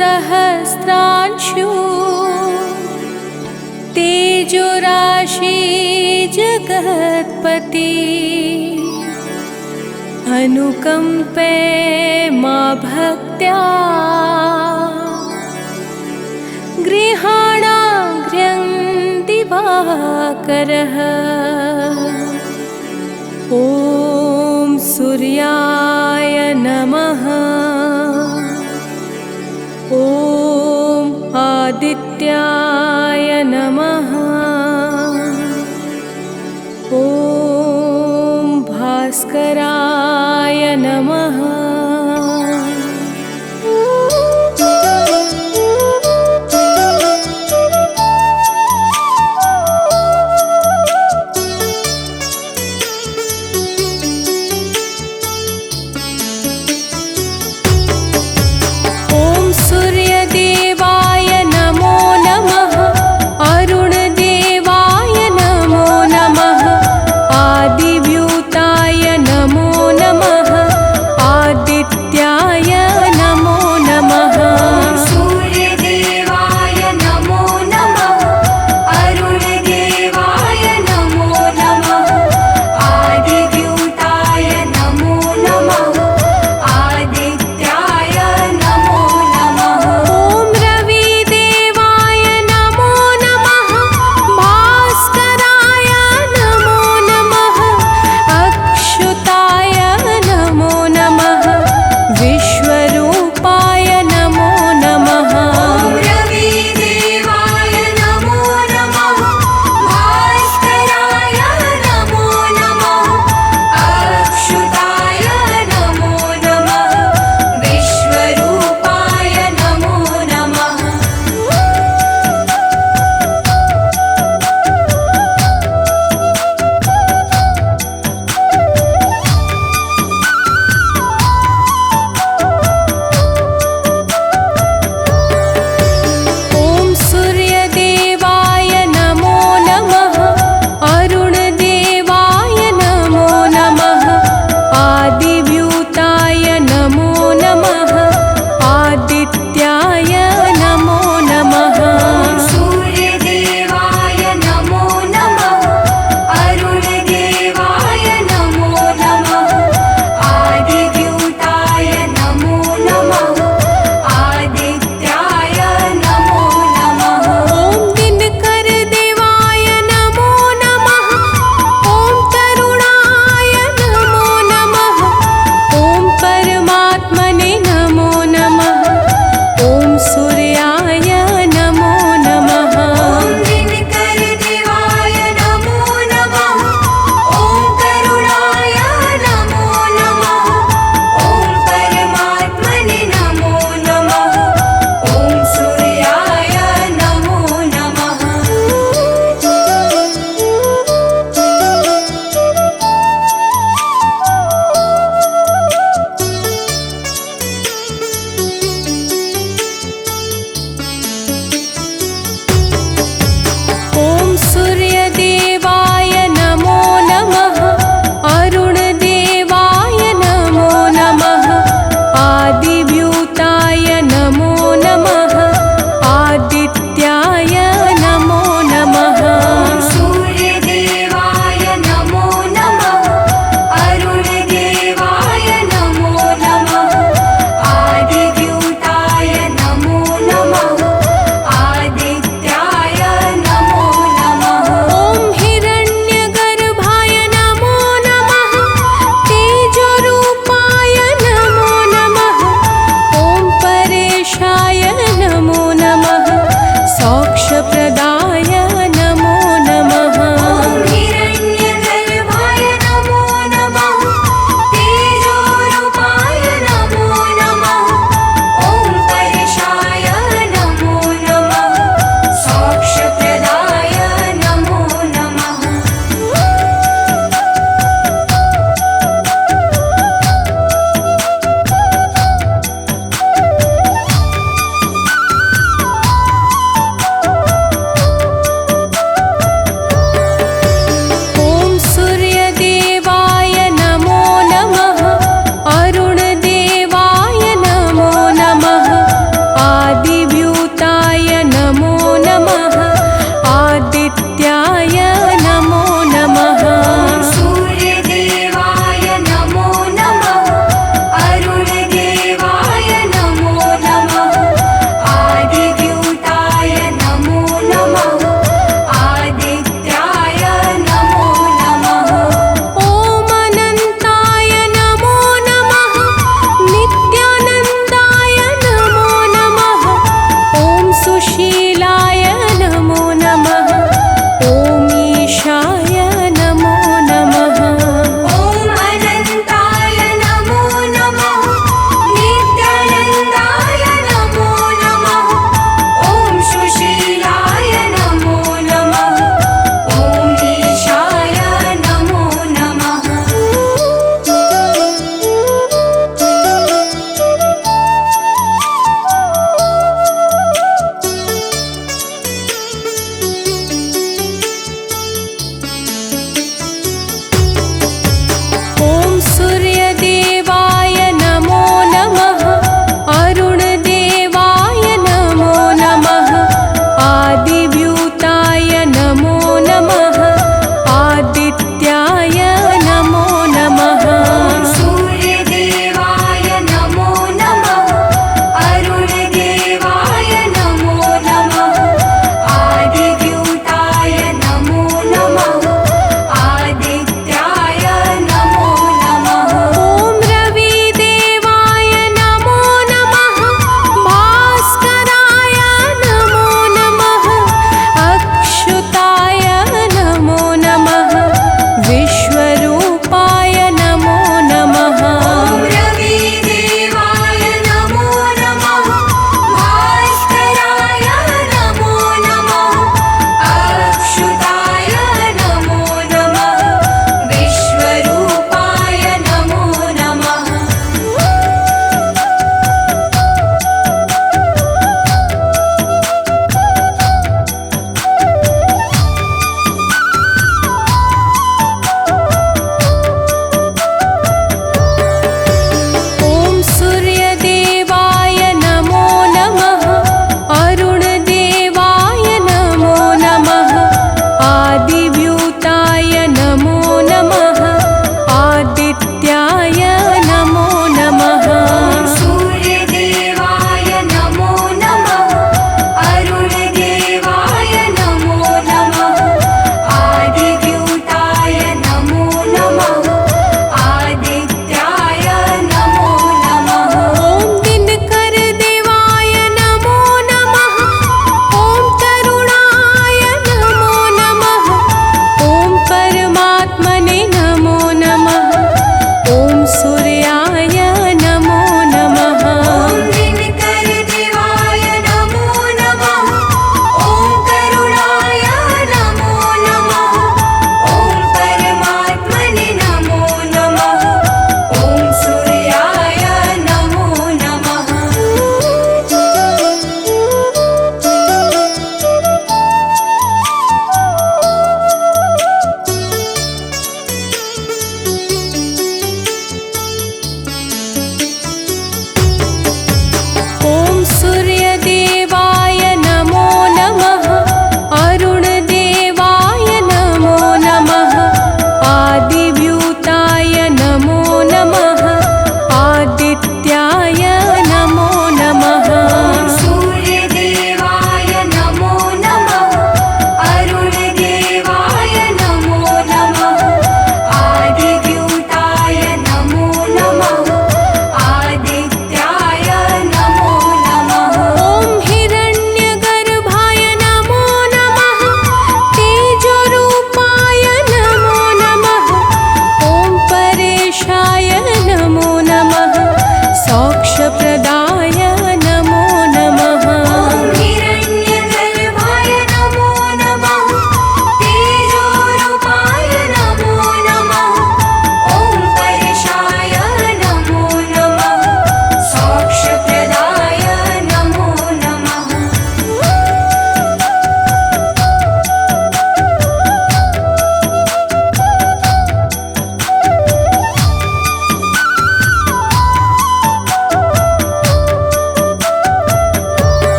सहस्रांशु तेजोराशि जगत्पति अनुकंपे मा भक्त्या गृहाणाग्र्यं दिवाकरः। ॐ सूर्याय नमः। ॐ आदित्याय नमः। ॐ भास्कराय नमः।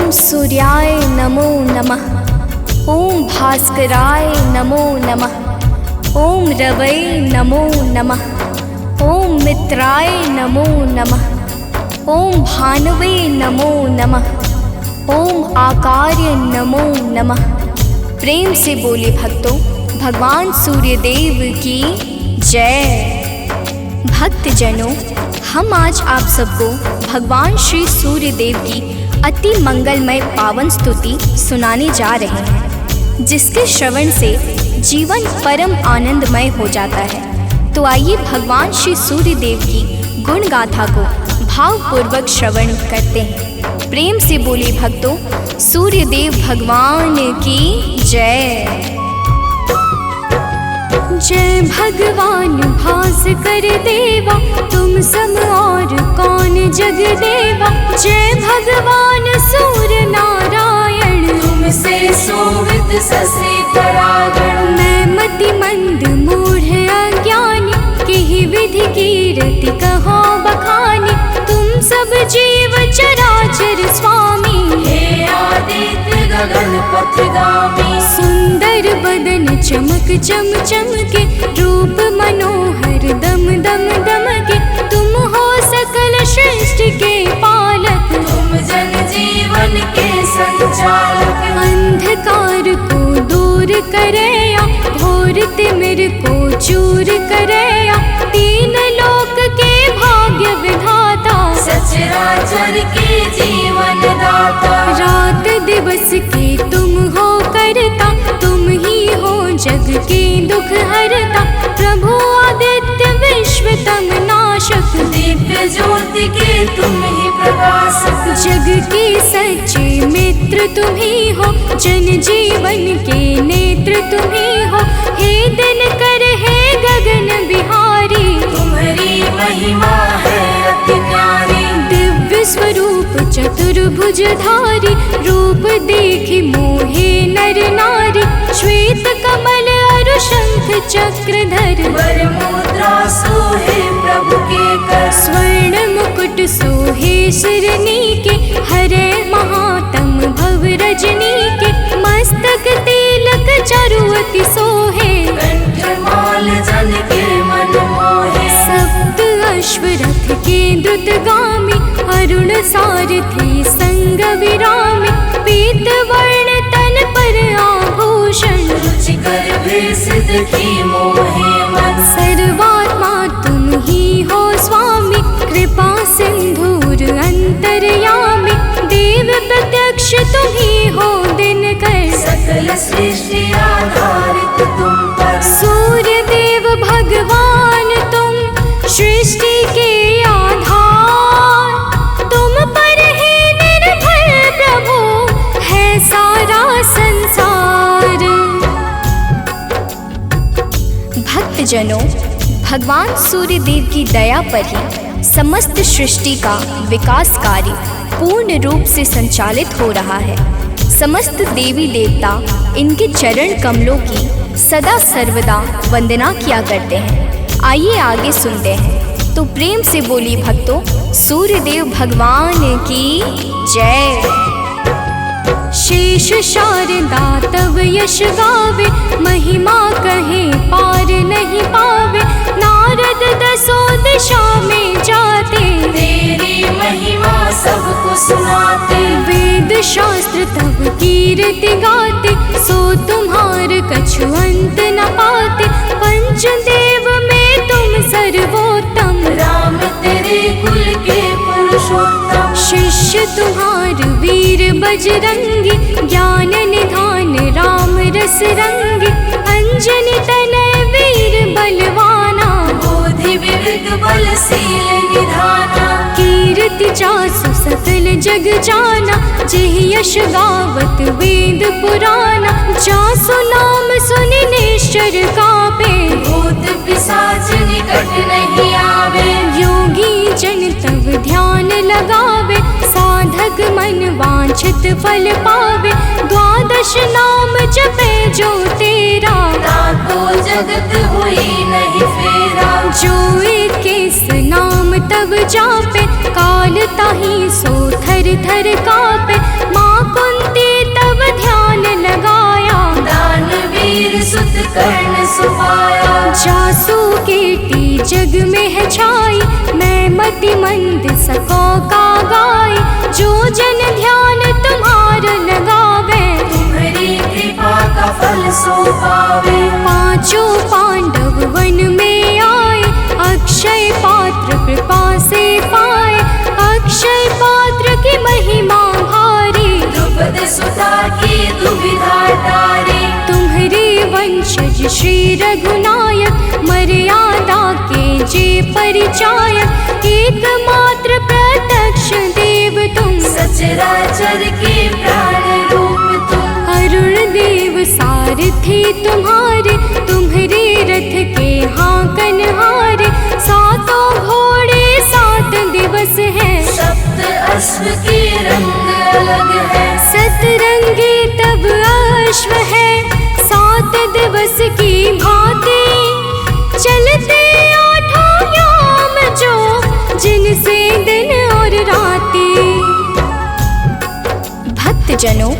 ओम सूर्याय नमो नमः। ओम भास्कराय नमो नमः। ओम रवै नमो नमः। ओम मित्राय नमो नमः। ओम भानवे नमो नमः। ओम आकार्य नमो नमः। प्रेम से बोले भक्तों, भगवान सूर्यदेव की जय। भक्तजनों, हम आज आप सबको भगवान श्री सूर्यदेव की अति मंगलमय पावन स्तुति सुनाने जा रहे हैं, जिसके श्रवण से जीवन परम आनंदमय हो जाता है। तो आइए भगवान श्री सूर्यदेव की गुण गाथा को भावपूर्वक श्रवण करते हैं। प्रेम से बोले भक्तों, सूर्यदेव भगवान की जय। जय भगवान भास्कर देवा, तुम सम और कौन जग देवा। जय भगवान सूर्य नारायण, तुमसे सोवित ससे तरागण। मैं मति मंद मूढ़ अज्ञानी, किहि विधि कीरति कहो बखानी। तुम सब जीव चराचर स्वामी, हे आदित्य गगन पथगामी। सुंदर बदन चमक चम चमके, रूप मनोहर दम दम दमके। तुम हो सकल सृष्टि के पालक, तुम जन जीवन के संचालक। अंधकार को दूर करया, घोर तिमिर को चूर करया। तीन लोक के भाग्य विधाता, सचराचर के जीवन दाता। रात दिवस के तुम हो करता, तुम ही हो जग के दुख हरता। प्रभु आदित्य विश्व तम नाशक, दिव्य ज्योति के तुम ही प्रकाशक। जग के सच्चे मित्र तुम ही हो, जन जीवन के नेत्र तुम ही हो। हे दिनकर हे गगन बिहारी, तुम्हारी महिमा है अति न्यारी। दिव्य स्वरूप चतुर्भुजधारी, रूप देखि मोहे नर नारी। श्वेत कमल अरु शंख चक्रधर, वर मुद्रा सोहे प्रभु के कर। स्वर्ण मुकुट सोहे शिरनी के, हरे महातम भव रजनी के। मस्तक तिलक चरुअति सोहे, कंठमाल जन के मन मोहे। सप्त अश्वरथ के द्रुतगामी, अरुण सारथी संग विरामी। पीत वर्ण तन पर आभूषण, रुचिकर भेष देखी मोहे मन। सर्वात्मा तुम ही हो स्वामी, कृपा सिंधुर अंतर्यामी। देव प्रत्यक्ष तुम ही हो दिनकर, सकल सृष्टि आधारित तुम पर। सूर्य देव भगवान तुम सृष्टि के आधार। तुम पर ही निर्भर प्रभु है सारा संसार। भक्तजनों, भगवान सूर्यदेव की दया पर ही समस्त सृष्टि का विकास कार्य पूर्ण रूप से संचालित हो रहा है। समस्त देवी देवता इनके चरण कमलों की सदा सर्वदा वंदना किया करते हैं। आइए आगे सुनते हैं। तो प्रेम से बोली भक्तों, सूर्यदेव भगवान की जय। शेष शारदा तव यश गावे, महिमा कहे पार नहीं पावे। नारद दसों दिशा में जाते, तेरी महिमा सबको सुनाते। वेद शास्त्र तब कीर्ति गाते, सो तुम्हार कछु अंत न पाते। पंचदेव में तुम सर्वोत्तम, राम तेरे कुल के पुरुषोत्तम। शिष्य तुम्हार वीर बजरंगी, ज्ञान निधान राम रस रंगी। अंजनी तनय वीर बलवाना, बोधि विवेक बलशील निधाना। कीर्ति जासु सकल जग जाना, जेहि यश गावत वेद पुराना। जासु नाम सुनि निश्चर कापे, भूत पिशाच निकट नहीं आवे। योगी जन तब ध्यान लगावे, साधक मन वांछित फल पावे। द्वादश नाम जपे जो तेरा, ताको जगत हुई नहीं फेरा। जो इक्कीस नाम तब जापे, काल ताहि सो थर थर कापे। माँ मति मंद सको का गाय, जो जन ध्यान तुम्हार लगावे, तुम्हारी कृपा का फल सो पावे। पांचों पांडव वन में आए, अक्षय पात्र कृपा से पाए, अक्षय पात्र की महिमा भारी, द्रुपद सुता की दुविधा टारी। तुम्हारे वंशज श्री रघुनायक, मर्यादा के जे परिचायक, एकमात्र प्रत्यक्ष देव तुम, सचराचर के प्राण रूप तुम। अरुण देव सारथी तुम्हारे, तुम्हारे रथ के हाकन हारे, सातों घोड़े 7 दिवस है, सप्त अश्व के रंग अलग है। सतरंगी तब अश्व है, 7 दिवस की भांति, चलते 8 याम जो, जिनसे दिन और राती। भक्तजनों,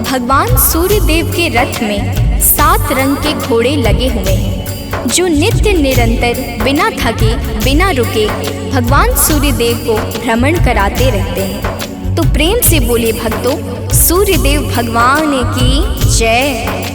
भगवान सूर्य देव के रथ में 7 रंग के घोड़े लगे हुए हैं, जो नित्य निरंतर बिना थके बिना रुके भगवान सूर्य देव को भ्रमण कराते रहते हैं। तो प्रेम से बोले भक्तों, सूर्य देव भगवान की जय।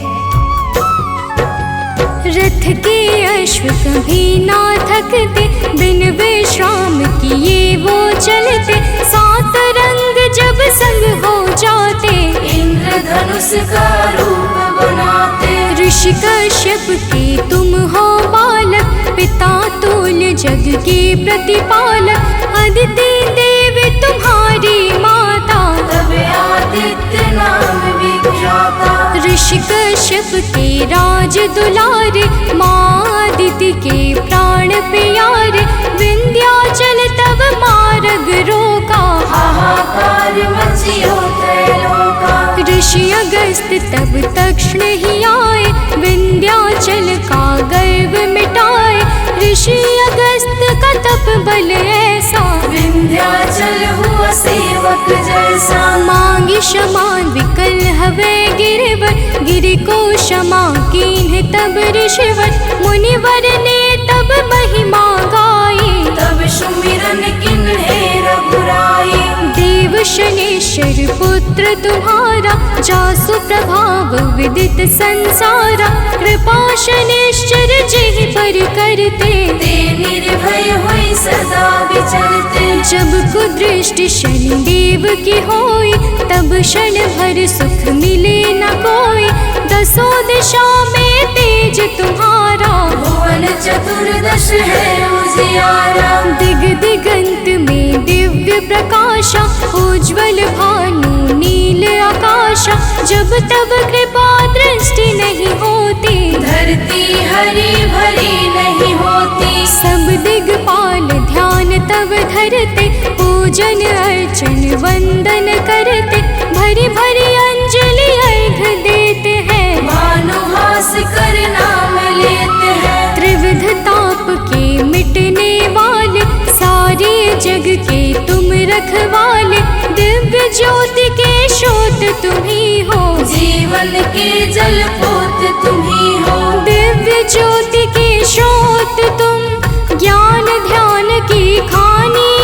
रथ के अश्व कभी ना थकते, बिन विश्राम किए वो चलते, 7 रंग जब संग हो जाते, इंद्रधनुष का रूप बनाते। ऋषि कश्यप के तुम हो बालक, पिता तुल जग के प्रतिपालक, अदिति देव तुम्हारी माता, तब आदित्य नाम विख्याता। ऋषि कश्यप के राज दुलारे, माँ अदिति के प्राण प्यारे, विंध्याचल तब मार्ग रोका, हाहाकार मचियो त्रैलोका। ऋषि अगस्त तब तक्षण ही आए, विंध्याचल का गर्व मिटाए, ऋषि अगस्त का तप बल ऐसा, विंध्याचल हुआ सेवक जैसा। मांगी क्षमा विकल हवे गिरवर, गिरि को क्षमा कीन्ह तब ऋषिवर, मुनिवर ने तब महिमा गाई, तब सुमिरन किन्हे रघुराई। देव शनेश्वर पुत्र तुम्हारा, जासु प्रभाव विदित संसारा, कृपा शनेश्वर जेहि पर करते, ते निर्भय हुई सदा विचरते। जब कुदृष्टि शनिदेव की होई, तब क्षण भर सुख मिले न कोई, 10 दिशा में तेज तुम्हारा, भुवन चतुर्दश है उजियारा। दिग दिगंत में दिव्य प्रकाशा, उज्ज्वल भानु नील आकाशा, जब तब कृपा दृष्टि नहीं होती, धरती हरी भरी नहीं होती। सब दिगपाल ध्यान तब धरते, पूजन अर्चन वंदन करते, भरी भरी अंजलि अर्घ देते हैं, भानुहास कर नाम लेते हैं। त्रिविध ताप के मिटने वाले, सारे जग के तुम रखवाले, दिव्य ज्योति के स्रोत तुम ही हो, जीवन के जल पोत तुम ही हो। दिव्य ज्योति के स्रोत तुम, ज्ञान ध्यान की खानी,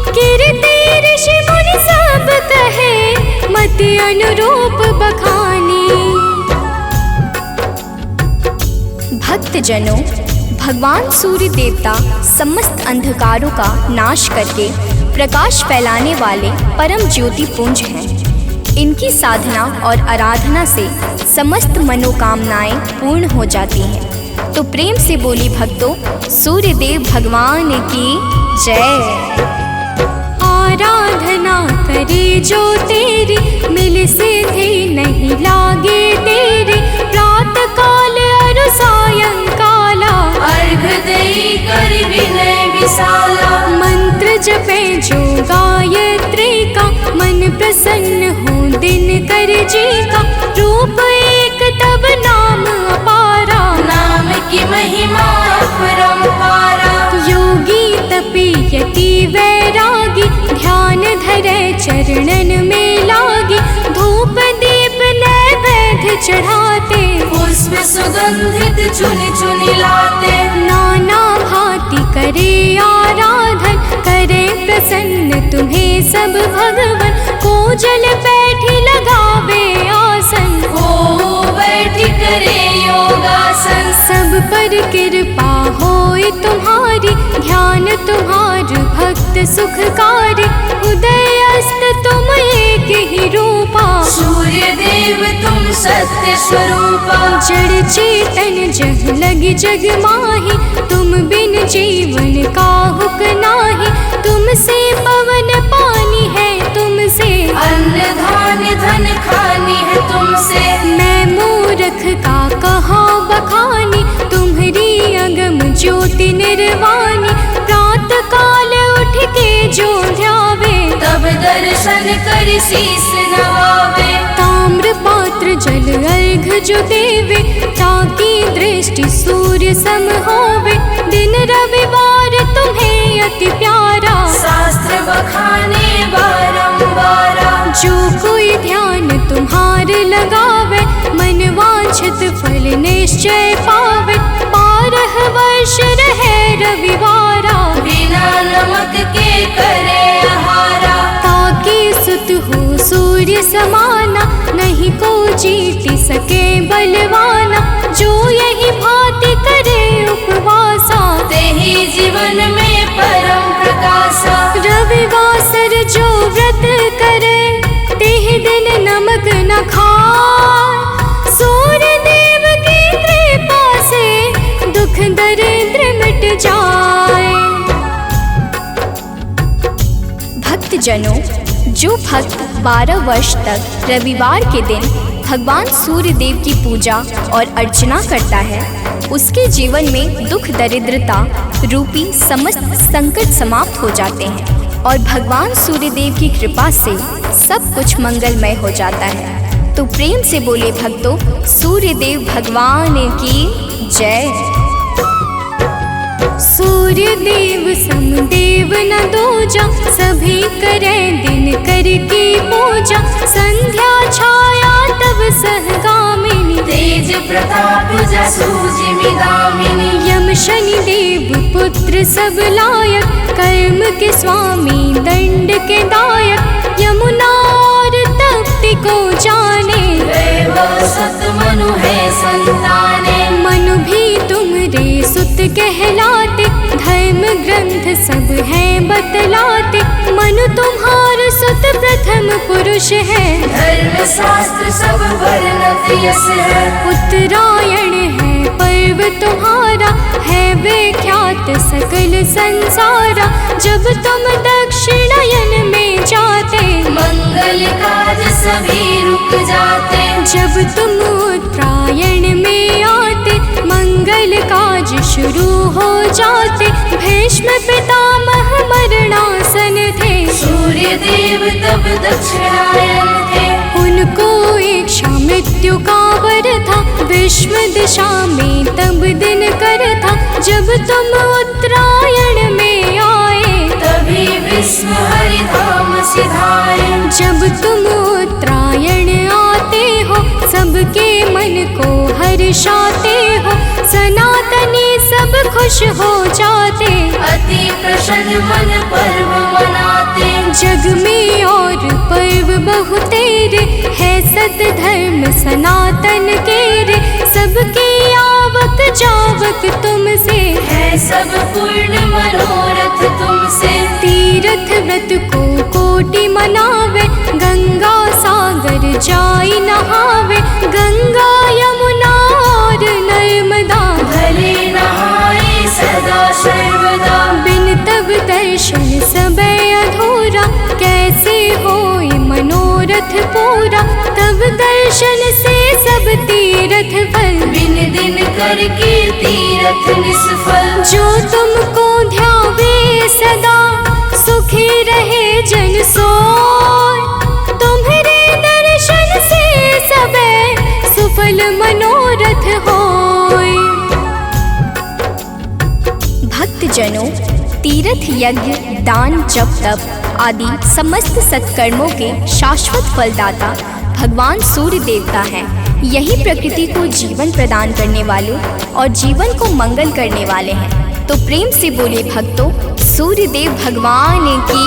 कीर्ति ऋषि मुनि सब कहे, मति अनुरूप बखानी। भक्तजनों, भगवान सूर्य देवता समस्त अंधकारों का नाश करके प्रकाश फैलाने वाले परम ज्योति पुंज हैं। इनकी साधना और आराधना से समस्त मनोकामनाएं पूर्ण हो जाती हैं। तो प्रेम से बोली भक्तों, सूर्य देव भगवान की जय। आराधना करे जो तेरी, मिल सिद्धि नहीं लागे तेरी, प्रातः काल और सायंकाला, अर्घ देई कर विनय विशाला। मंत्र जपे जो गायत्री का, मन प्रसन्न हो दिन कर जी का, रूप एक तब नाम अपारा, नाम की महिमा अपरंपारा। योगी तपी यति वैरागी, ध्यान धरे चरणन में लागी, धूप दीप नैवेद्य चढ़ाते, पुष्प सुगंधित चुन चुन लाते। नाना भांति करे आराधन, प्रसन्न तुम्हें सब भगवन, को जल बैठी लगावे आसन, हो बैठी करे योगासन। सब पर कृपा होए तुम्हारी, ध्यान तुम्हार भक्त सुखकारी। उदय अस्त तुम एक ही रूपा, सूर्य देव तुम सत्य स्वरूपा। जड़ चेतन जग लगी जग माही, तुम बिन जीवन काहुक नाही। तुमसे पवन पानी है, तुमसे अन्न धान्य धन खानी है तुमसे। मैं मूर्ख का कहाँ बखानी, तुम्हारी अगम ज्योति निर्वाणी। प्रात काल उठ के जो ध्यावे, तब दर्शन कर शीस नवावे। ताम्र पात्र जल अर्घ जो देवे, ताकि दृष्टि सूर्य सम होवे। दिन रविवार तुम्हें अति प्यारा, शास्त्र बखाने बारंबारा। जो कोई ध्यान तुम्हार लगावे, मन वांछित फल निश्चय पावे। 12 वर्ष रहे रविवारा, बिना नमक के करे आहारा। ताकि सुत हो सूर्य समाना, नहीं को जीति सके बलवाना। जो यही भांति करे उपवासा, तेहि जीवन में परम प्रकाशा। रविवासर जो व्रत करे, तेहि दिन नमक न खाए। सूर्य देव की कृपा से दुख दरिद्र मिट जाए। भक्तजनों, जो भक्त 12 वर्ष तक रविवार के दिन भगवान सूर्य देव की पूजा और अर्चना करता है, उसके जीवन में दुख दरिद्रता रूपी समस्त संकट समाप्त हो जाते हैं और भगवान सूर्य देव की कृपा से सब कुछ मंगलमय हो जाता है। तो प्रेम से बोले भक्तों, सूर्य देव भगवान की जय। सूर्य देव समदेव न दूजा, सभी करे दिन कर की पूजा। संध्या छाया तब सहगामिनी, तेज प्रताप जसु जिमिदामिनी। यम शनि देव पुत्र सब लायक, कर्म के स्वामी दंड के दायक। यमुना और तप्ति को जाने, वैभव सत मनु है संताने। मनु भी तुमरे सुत कहलाते, धर्म ग्रंथ सब हैं बतलाते। मनु तुम्हार सुत प्रथम पुरुष है, धर्म शास्त्र सब वर्णत यस है। उत्तरायण है पर्व तुम्हारा, है विख्यात सकल संसारा। जब तुम दक्षिणायन में जाते, मंगल काज सभी रुक जाते। जब तुम उत्तरायण में आते, मंगल काज शुरू हो जाते। भीष्म पितामह मरणासन थे, सूर्य देव तब दक्षिणायन थे। उनको इच्छा मृत्यु का वर था, विश्व दिशा में तब दिन कर था। जब तुम उत्तरायण में आए, तभी विश्व हरि धाम सिधाए। जब तुम उत्तरायण आते हो, सबके मन को हर्षाते हो। सनातनी सब खुश हो जाते, अति प्रसन्न मन पर्व मनाते। जग में और पर्व बहुतेरे, है सत धर्म सनातन के रे। सबके आवक जावक तुमसे, है सब पूर्ण मनोरथ तुमसे। तीर्थ व्रत को कोटि मनावे, गंगा सागर जाई नहावे। गंगा यमुना और नर्मदा, भले नहाए सदा सर्वदा। बिन तब दर्शन सब अधूरा, कैसे होए मनोरथ पूरा। तब दर्शन से सब तीर्थ फल, बिन दिन करके तीरथ निष्फल। जो तुमको ध्यावे सदा, सुखी रहे जन सोय। तुम्हारे दर्शन से सबे सुफल मनोरथ होय। भक्तजनों, तीर्थ यज्ञ दान जप तप आदि समस्त सत्कर्मों के शाश्वत फलदाता भगवान सूर्य देवता हैं। यही प्रकृति को जीवन प्रदान करने वाले और जीवन को मंगल करने वाले हैं। तो प्रेम से बोले भक्तों, सूर्यदेव भगवान की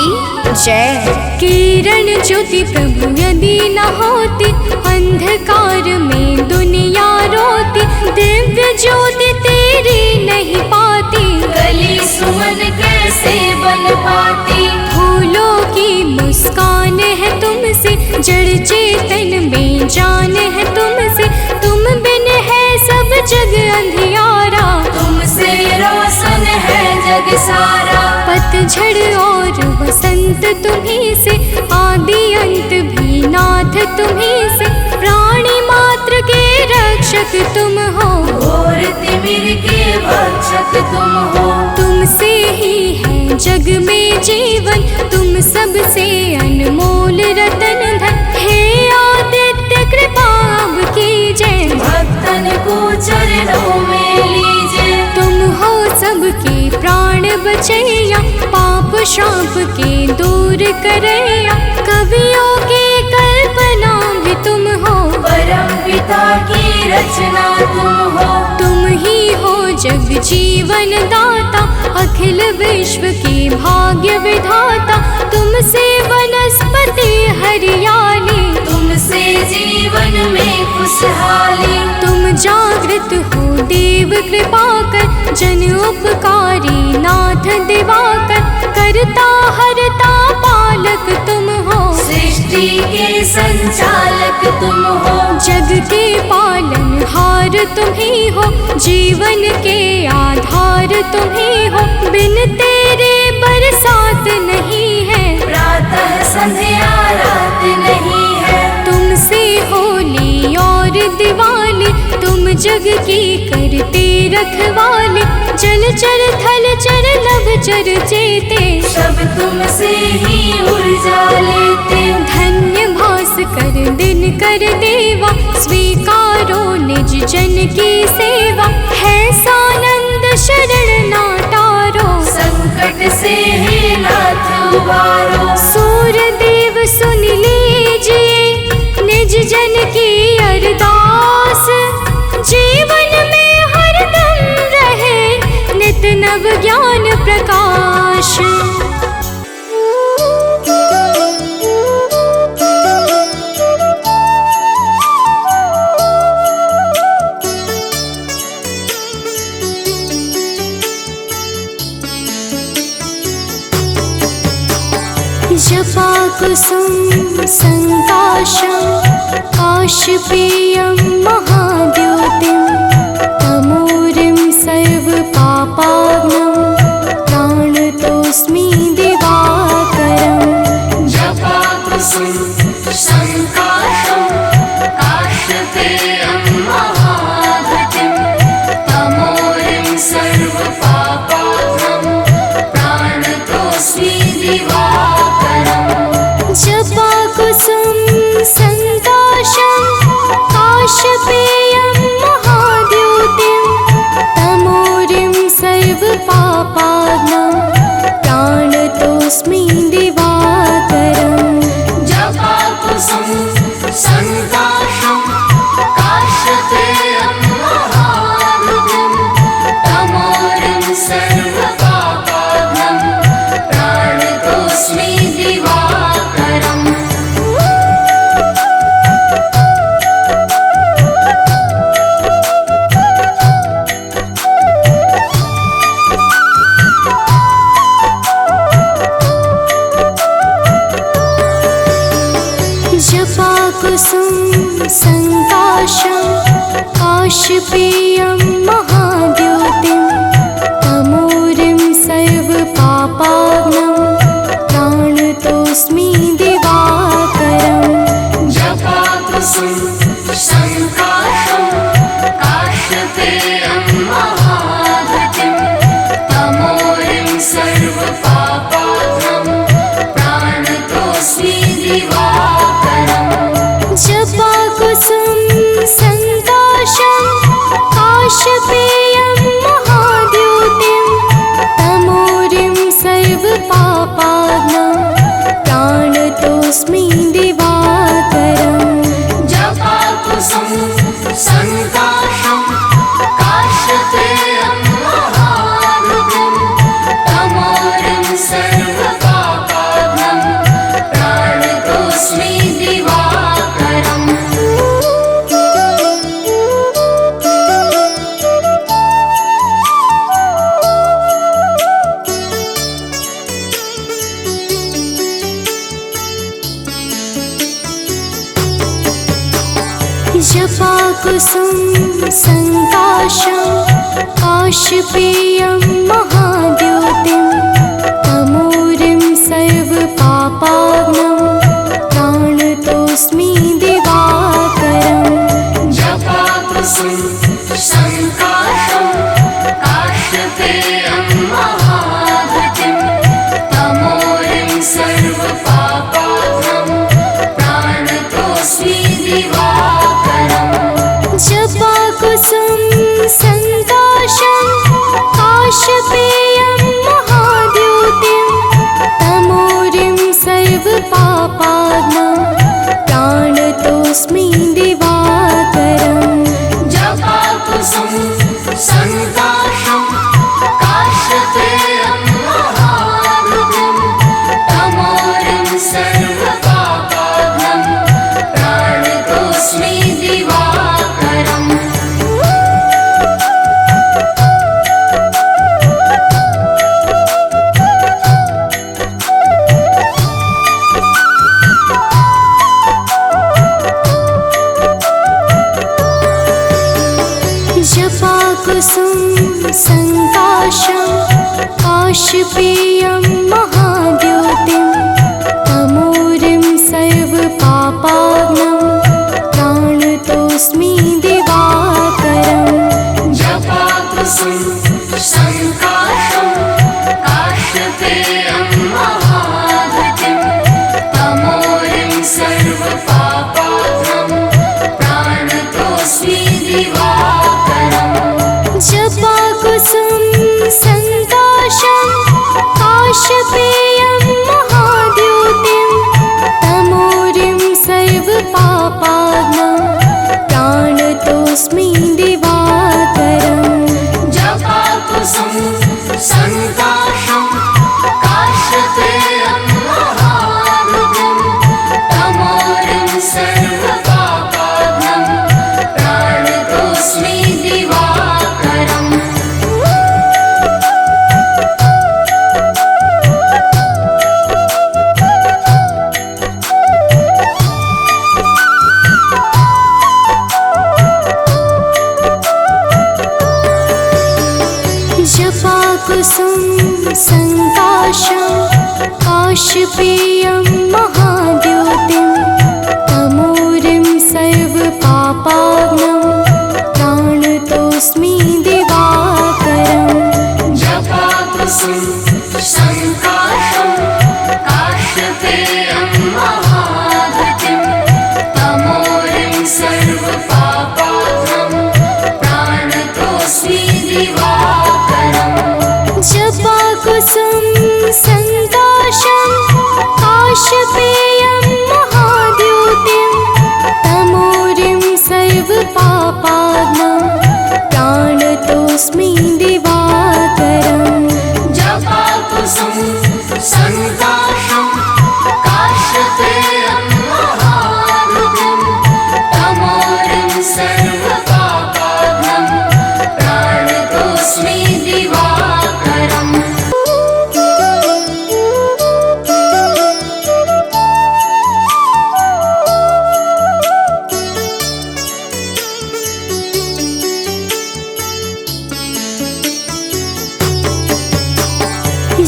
जय। किरण ज्योति प्रभु यदि न होती, अंधकार में दुनिया रोती। दिव्य ज्योति तेरी नहीं पाती, गली सुमन कैसे बन पाती। फूलों की मुस्कान है तुमसे, जड़ चेतन में जान है तुमसे। तुम बिन है सब जग अंधियारा, तुमसे रोशन है जग सारा। पतझड़ और बसंत तुम्हीं से, आदि अंत भी नाथ तुम्हीं से। प्राणी मात्र के रक्षक तुम हो, घोर तिमिर के भक्षक तुम हो। तुमसे ही है जग में जीवन, तुम सबसे अनमोल रतन धन। हे आदित्य कृपा अब कीजिए, भक्तन को चरणों में लीजिए। तुम हो सबके प्राण बचैया, पाप शाप के दूर करैया। कवियों की कल्पना भी तुम हो, परम पिता की रचना तुम हो। तुम ही हो जग जीवन दाता, अखिल विश्व के भाग्य विधाता। तुमसे वनस्पति हरियाली, तुमसे जीवन में खुशहाली। तुम जागृत हो देव कृपा कर, जन उपकारी नाथ दिवाकर। करता हरता पालक तुम हो, सृष्टि के संचालक तुम हो। जग के पालन हार तुम ही हो, जीवन के आधार तुम ही हो। बिन तेरे बरसात नहीं है, प्रातः संध्या रात नहीं है। तुमसे होली और दिवाली, तुम जग की करते रखवाले। जल चर थल चर नभ चर चेते, सब तुमसे ही ऊर्जा लेते। धन्य भास्कर दिन कर देवा, स्वीकारो निज जन की सेवा। है सानंद शरण ना टारो, संकट से हे नाथ उबारो। सूर्यदेव सुन लीजिए निज जन की अरदास। जीवन में हरदम रहे नित नव ज्ञान प्रकाश। जपा कुसुम संकाशं, काशपेयं महाद्योतिं। तमोरिं सर्वपापाग्नं, प्राणतोऽस्मि दिवाकरम्। जपा कुसुम संकाशं, काशपेयं महाद्युतिं। तमोरिं सर्वपापाग्नं, प्राणतोऽस्मि दिवाकरम्। जपा कुसुम संकाशं, काशपेयं महाद्योतिं। तमोरिं सर्वपापाग्नं, प्राणतोऽस्मि दिवाकरम्। जपा कुसुम संकाशं, काशपेयं महाद्युतिं। तमोरिं सर्वपापाग्नं, प्राणतोऽस्मि दिवाकरम्। जपा कुसुम संकाशं, काशपेयं महाद्योतिं। तमोरिं सर्वपापाग्नं, प्राणतोऽस्मि दिवाकरम्। जपा कुसुम संकाशं, काशपेयं महाद्युतिं। तमोरिं सर्वपापाग्नं, प्राणतोऽस्मि दिवाकरम्। जपा कुसुम संकाशं, काशपेयं महाद्योतिं। तमोरिं सर्वपापाग्नं, प्राणतोऽस्मि दिवाकरम्। जपा जपाकुसुम संकाशं काशपेयं महाद्योतिं तमोरिं सर्वपापाग्नं प्राणतोऽस्मि दिवाकरम्। जपाकुसुम संकाशं काशपेयं महाद्युतिं तमोरिं सर्वपापाग्नं प्राणतोऽस्मि दिवाकरम्। जपाकुसुम संकाशं काशपेयं महाद्योतिं तमोरिं सर्वपापाग्नं प्राणतोऽस्मि दिवाकरम्। जपाकुसुम संकाशं काशपेयं महाद्युतिं तमोरिं सर्वपापाग्नं प्राणतोऽस्मि दिवाकरम्। जपाकुसुम संकाशं काशपेयं महाद्योतिं तमोरिं सर्वपापाग्नं प्राणतोऽस्मि दिवाकरम्। जपाकुसुम संकाशं काशपेयं महाद्युतिं तमोरिं सर्वपापाग्नं प्राणतोऽस्मि दिवाकरम्। जपाकुसुम संकाशं काशपेयं महाद्योतिं तमोरिं सर्वपापाग्नं प्राणतोऽस्मि दिवाकरम्। जपाकुसुम संकाशं काशपेयं महाद्युतिं तमोरिं सर्वपापाग्नं प्राणतोऽस्मि दिवाकरम्। जपाकुसुम संकाशं काशपेयं महाद्योतिं तमोरिं सर्वपापाग्नं प्राणतोऽस्मि दिवाकरम्। जपाकुसुम संकाशं काशपेयं महाद्युतिं तमोरिं सर्वपापाग्नं प्राणतोऽस्मि दिवाकरम्। जपाकुसुम संकाशं काशपेयं महाद्योतिं तमोरिं सर्वपापाग्नं प्राणतोऽस्मि दिवाकरम्। जपाकुसुम संकाशं काशपेयं महाद्युतिं तमोरिं सर्वपापाग्नं प्राणतोऽस्मि दिवाकरम्।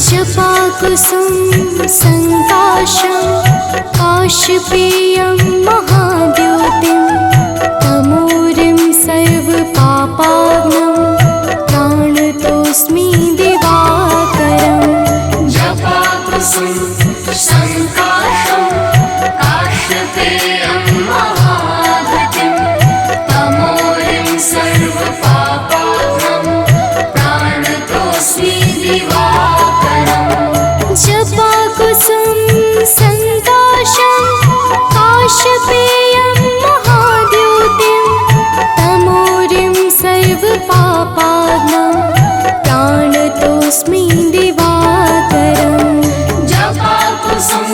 जपाकुसुम संकाशं काशपेयं महाद्योतिं तमोरिं सर्वपापाग्नं प्राणतोऽस्मि दिवाकरम्। जपाकुसुम संकाशं काशपेयं महाद्युतिं तमोरिं सर्वपापाग्नं प्राणतोऽस्मि दिवाकरम्। जपाकुसुम संकाशं काशपेयं महाद्योतिं तमोरिं सर्वपापाग्नं प्राणतोऽस्मि दिवाकरम्। जपाकुसुम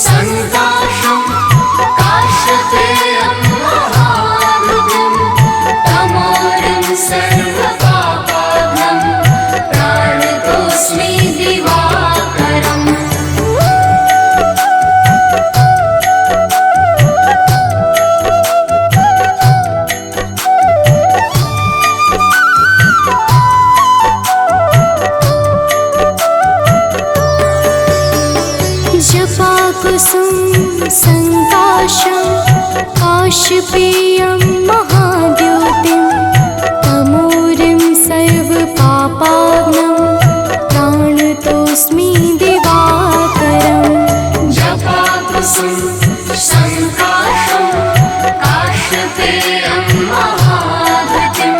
संकाशं काशपेयं काशपेयं महाद्योतिं तमोरिं सर्वपापाग्नं प्राणतोऽस्मि दिवाकरम् जपाकुसुम संकाशं काशपेयं महाद्युतिं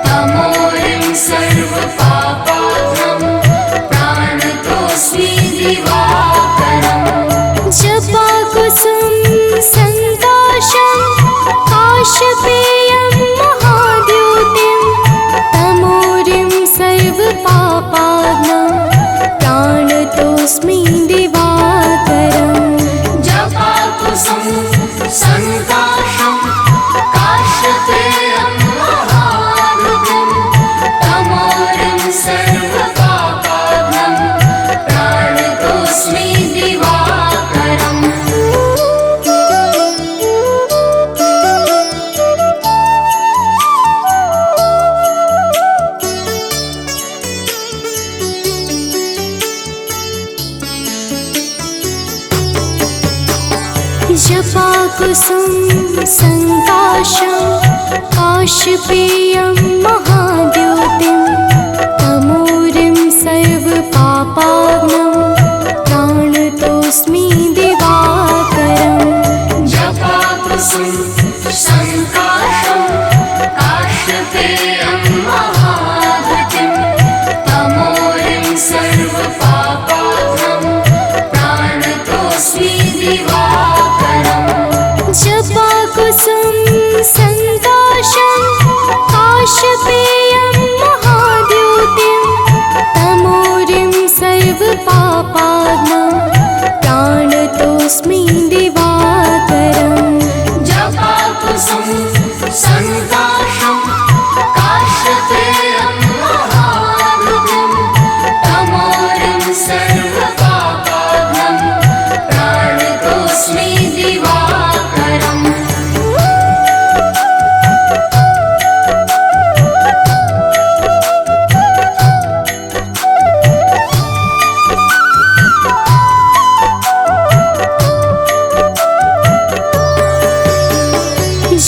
तमोरिं सर्वपापाग्नं प्राणतोऽस्मि दिवाकरम् जपाकुसुम संकाशं काशपेयं महाद्योतिं तमोरिं सर्वपापाग्नं प्राणतोऽस्मि दिवाकरम् जपाकुसुम संकाशं काशपेयं महाद्युतिं तमोरिं सर्वपापाग्नं प्राणतोऽस्मि दिवाकरम् जपाकुसुम संकाशं काशपेयं महाद्योतिं तमोरिं सर्वपापाग्नं प्राणतोऽस्मि दिवाकरम् जपाकुसुम संकाशं काशपेयं महाद्युतिं तमोरिं सर्वपापाग्नं प्राणतोऽस्मि दिवाकरम् जपाकुसुम संकाशं काशपेयं महाद्योतिं तमोरिं सर्वपापाग्नं प्राणतोऽस्मि दिवाकरम् जपाकुसुम संकाशं काशपेयं महाद्युतिं तमोरिं सर्वपापाग्नं प्राणतोऽस्मि दिवाकरम्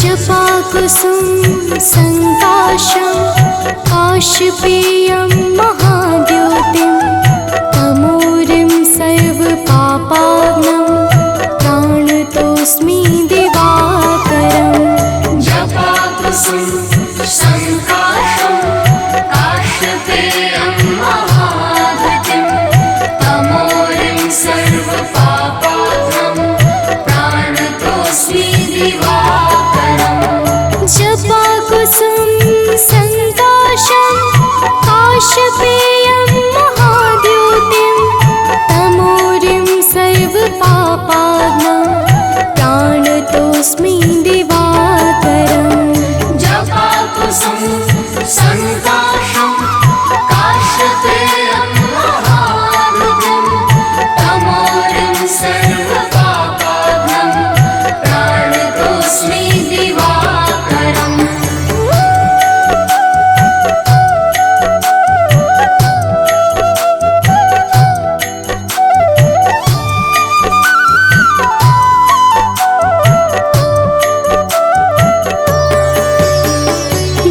जपाकुसुम संकाशं काशपेयं महाद्योतिं तमोरिं सर्वपापाग्नं प्राणतोऽस्मि दिवाकरम् जपाकुसुम संकाशं काशपेयं महाद्युतिं तमोरिं सर्वपापाग्नं प्राणतोऽस्मि दिवाकरम् जपाकुसुम संकाशं काशपेयं महाद्योतिं तमोरिं सर्वपापाग्नं प्राणतोऽस्मि दिवाकरम् जपाकुसुम संकाशं काशपेयं महाद्युतिं तमोरिं सर्वपापाग्नं प्राणतोऽस्मि दिवाकरम्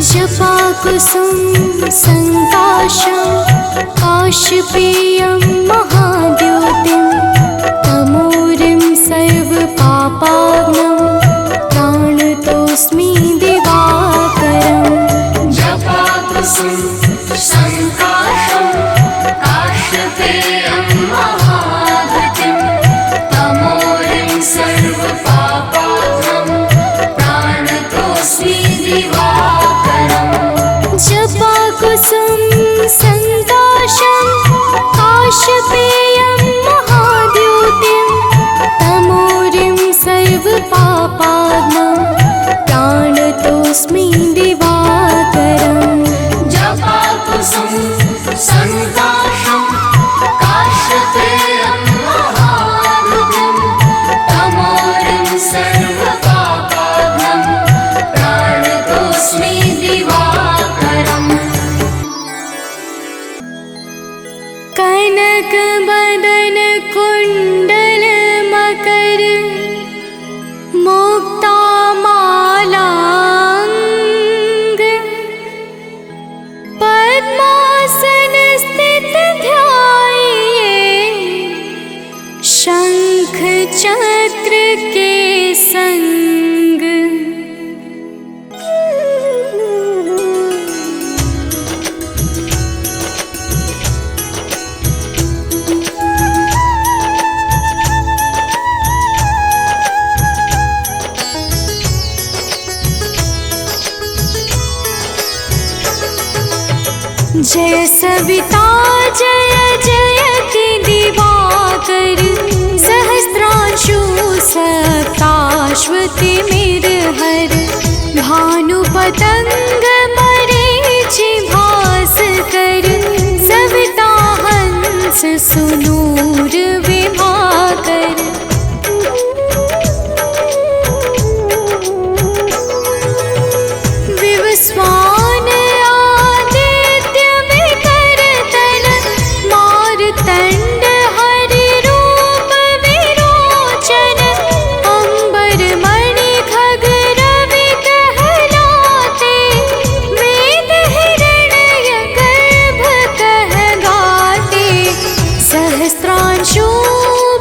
जपाकुसुम संकाशं काशपेयं महाद्योतिं तमोरिं सर्वपापाग्नं प्राणतोऽस्मि दिवाकरम् जपाकुसुम संकाशं काशपेयं महाद्युतिं तमोरिं सर्वपापाग्नं प्राणतोऽस्मि दिवाकरम् जपाकुसुम संकाशं जय सविता जय जयति दिवाकर सहस्रांशु सप्ताश्वति मिरहर भानु पतंग मरीचि भास्कर सविता हंस सुनूर विभाकर। विवस्वान आदित्य विकर्तन मारतंड हरि रूप विरोचन अंबर मणि खग रवि कहलाते वेद हिरण्य गर्भ कह गाते सहस्त्रांशु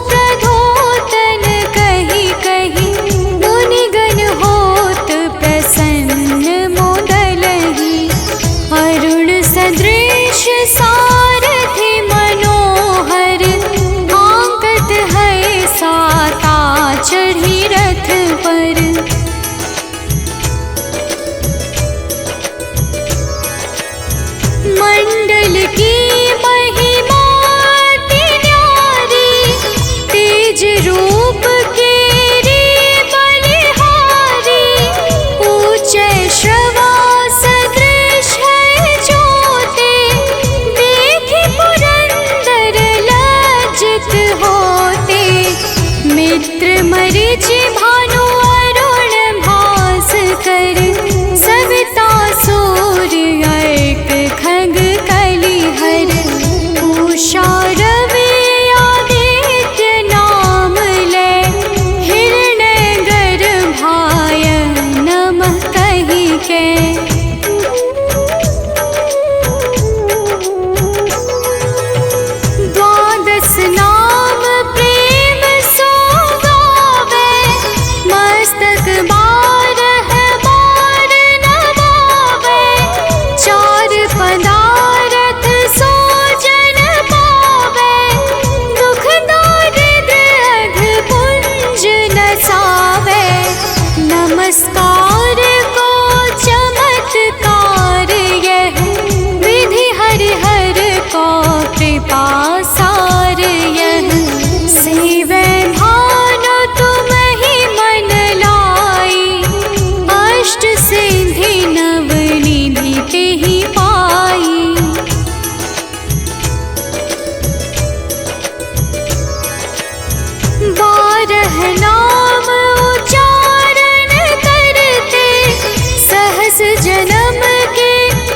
प्रधोतन कही कही मुनिगण होत प्रसन्न मोदलहि अरुण सदृश सारथि मनोहर आंकत है साता चढ़ी रथ पर। मंडल की महिमा अति न्यारी तेज रूप केरी बलिहारी ऊंचे श्रवा सदृश है ज्योति देखि पुरंदर लज्जित होते मित्र मरीचि भानु अरुण भास्कर सविता सूर्य अर्क खग कलिहर उषा रवि आदित्य नाम ले हिरण्य गर्भाय नमः कहि के। द्वादश नाम प्रेम सो गावे मस्तक बारह बार नवावे चार पदारथ सो जन पावे दुख दारिद्र अघ पुंज नसावे नमस्कार को चमत्कार यह विधि हरिहर को कृपा सार यह सेवै भानु तुम ही मन लाई अष्ट सिद्धि नव निधि तेहि पाई। बारह नाम उच्चारण करते सहस जन्म के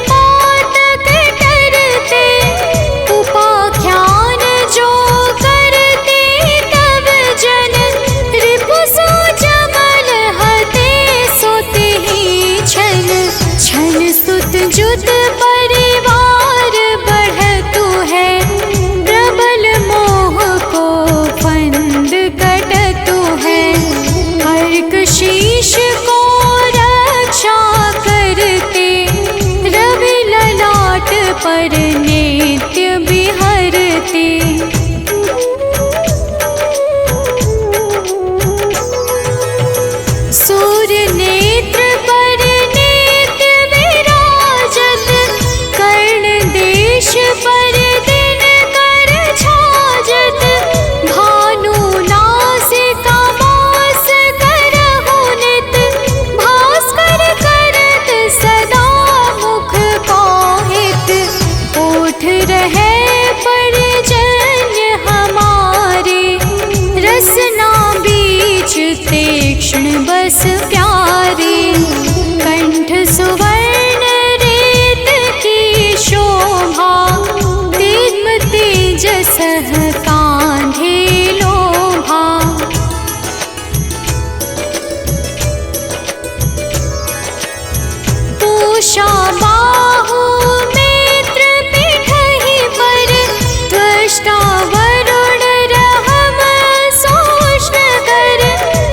पातक टरते उपाख्यान जो करते तब जन रिपु सो जमल हते सुत ही छन छन सुत जुत परिवार बढ़तु है प्रबल मोह को फंद कटतु है अर्क शीश को रक्षा करते रवि ललाट पर नित्य बिहरते। सूर्य नेत्र पर नित्य विराजत कर्ण देश पर दिन कर छाजत भानु नासिका मास करहु नित भास्कर करत सदा मुख पाहित ओठ रहे परिजन्य हमारे रसना बीच तीक्ष्ण बस प्यारे कंठ सुवर्ण रेत की शोभा दिग्म तेजस कांधे लोभा। पूषा बाहु मित्र पिठहि पर त्वष्टा वरुण रहम सोष्ण कर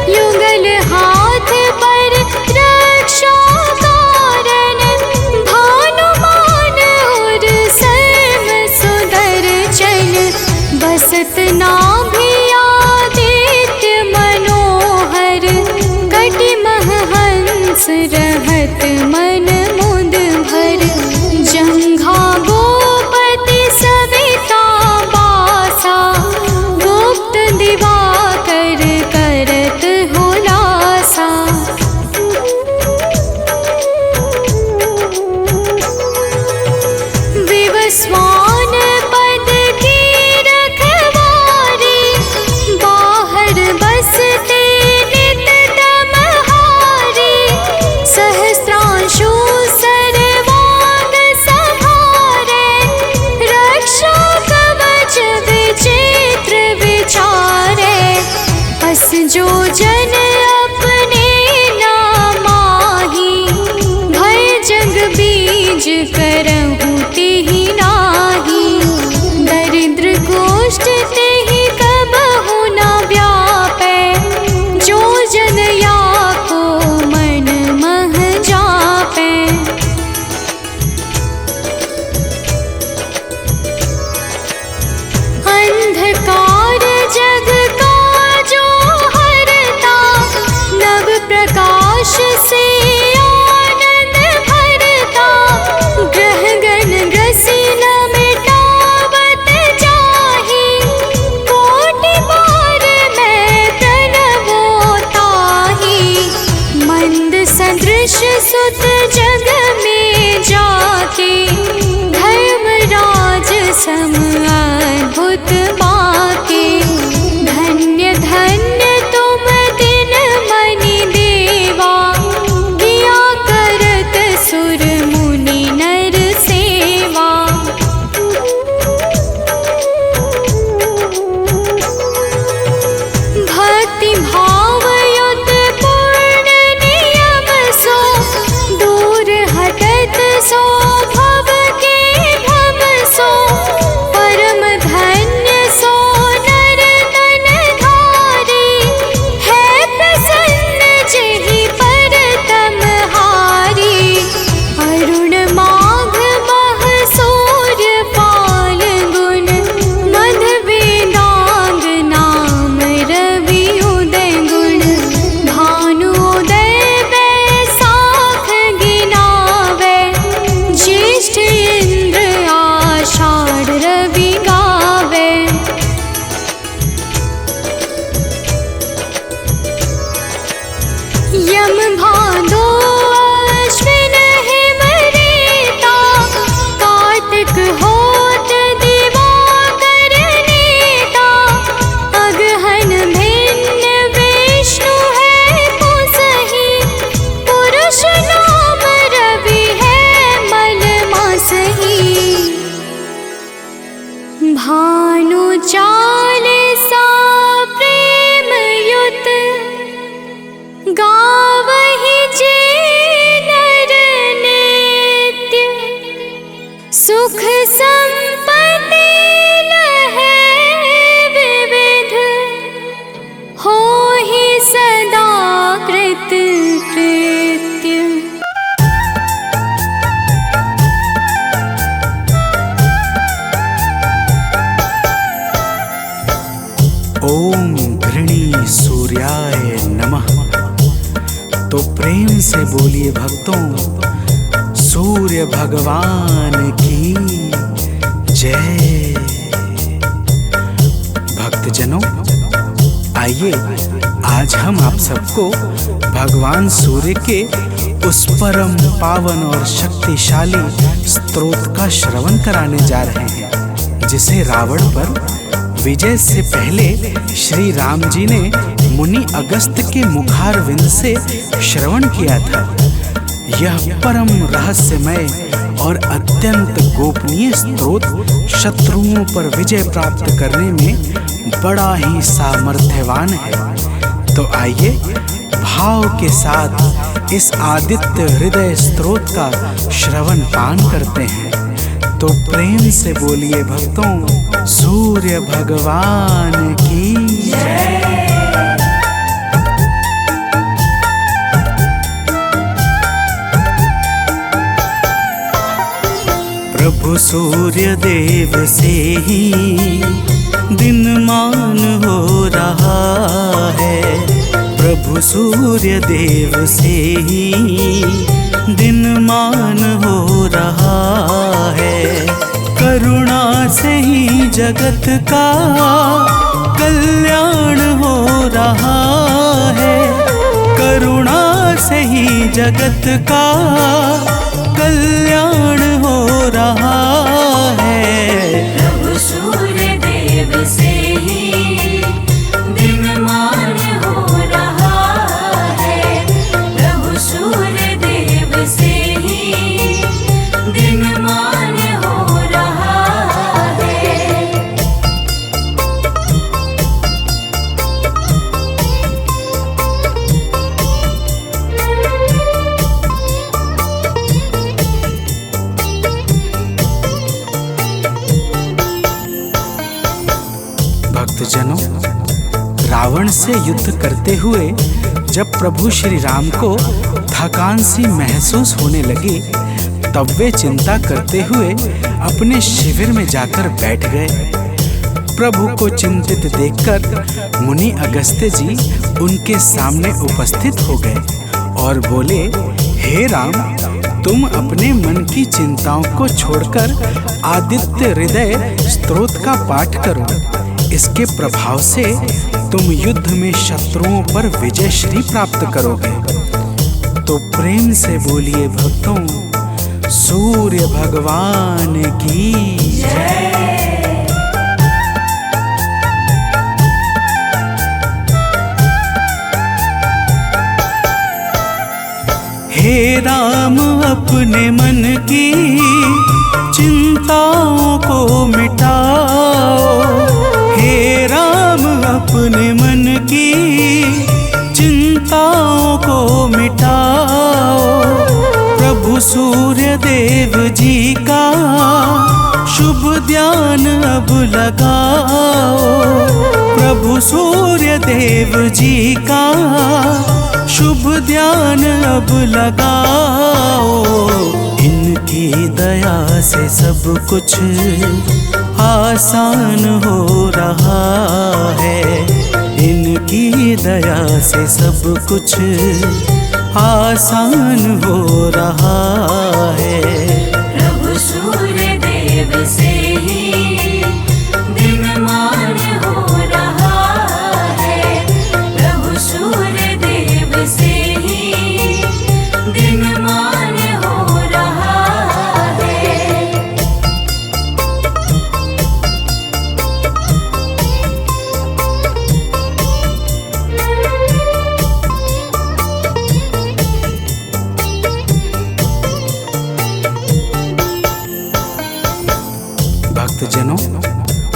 युगल हाथ पर रक्षा कारण भानुमान और सर्व सुदर्शन बसत नाभि आदित्य मनोहर कटि मह हंस रहत मन मुद भर जंघा गो सुत जग में जाके धर्मराज सम अद्भुत बाके। धन्य धन्य तुम दिन मनि देवा, किया करत सुर मुनि नर सेवा। भक्ति भाव युत पूर्ण नियम सो, दूर हटत सो भव के भव सो। परम धन्य सो नर तन धारी, है प्रसन्न जेहि पर तम हारी। अरुण माघ मह सूर्य पाल गुण, मध वेदांग नाम रवि उदय गुण। भानु उदय बैसाख गिनावे, ज्येष्ठ इंद्र आषाढ़ रवि गावे। यम भादो अश्विन हिम रेता, कार्तिक होत दिवाकर नेता। अगहन भिन्न विष्णु है पुसहि, पुरुष नाम रवि है मल मासहि। भानु चालीसा प्रेम युत, गावहि जे नर नित्य। सुख संपत्ति लहै विविध, होहि सदा कृत कृत्य। ओम घृणी सूर्याय नमः। तो प्रेम से बोलिए भक्तों, सूर्य भगवान की जय। भक्तजनों, आइए आज हम आप सबको भगवान सूर्य के उस परम पावन और शक्तिशाली स्तोत्र का श्रवण कराने जा रहे हैं, जिसे रावण पर विजय से पहले श्री राम जी ने मुनि अगस्त के मुखारविंद से श्रवण किया था। यह परम रहस्यमय और अत्यंत गोपनीय स्तोत्र शत्रुओं पर विजय प्राप्त करने में बड़ा ही सामर्थ्यवान है। तो आइए भाव के साथ इस आदित्य हृदय स्तोत्र का श्रवण पान करते हैं। तो प्रेम से बोलिए भक्तों, सूर्य भगवान की जय। प्रभु सूर्य देव से ही दिनमान हो रहा है। प्रभु सूर्य देव से ही दिनमान हो रहा है। करुणा से ही जगत का कल्याण हो रहा है। करुणा से ही जगत का कल्याण हो रहा है। प्रभु सूर्य देव से ही दिनमान हो रहा है। प्रभु सूर्य देव से ही दिनमान हो रहा है। भक्तजनों, रावण से युद्ध करते हुए जब प्रभु श्री राम को थकान सी महसूस होने लगी, तब वे चिंता करते हुए अपने शिविर में जाकर बैठ गए। प्रभु को चिंतित देखकर मुनि अगस्त्य जी उनके सामने उपस्थित हो गए और बोले, हे राम, तुम अपने मन की चिंताओं को छोड़कर आदित्य हृदय स्तोत्र का पाठ करो। इसके प्रभाव से तुम युद्ध में शत्रुओं पर विजय श्री प्राप्त करोगे। तो प्रेम से बोलिए भक्तों, सूर्य भगवान की जय। हे राम अपने मन की चिंताओं को मिटाओ, हे राम अपने मन की चिंताओं को मिटाओ। प्रभु सूर्य देव जी का शुभ ध्यान अब लगाओ, प्रभु सूर्य देव जी का शुभ ध्यान अब लगाओ। इनकी दया से सब कुछ आसान हो रहा है, इनकी दया से सब कुछ आसान हो रहा है। प्रभु सूर्य देव से ही दिनमान हो रहा है, प्रभु सूर्य देव से ही दिनमान हो रहा है। भक्तजनों,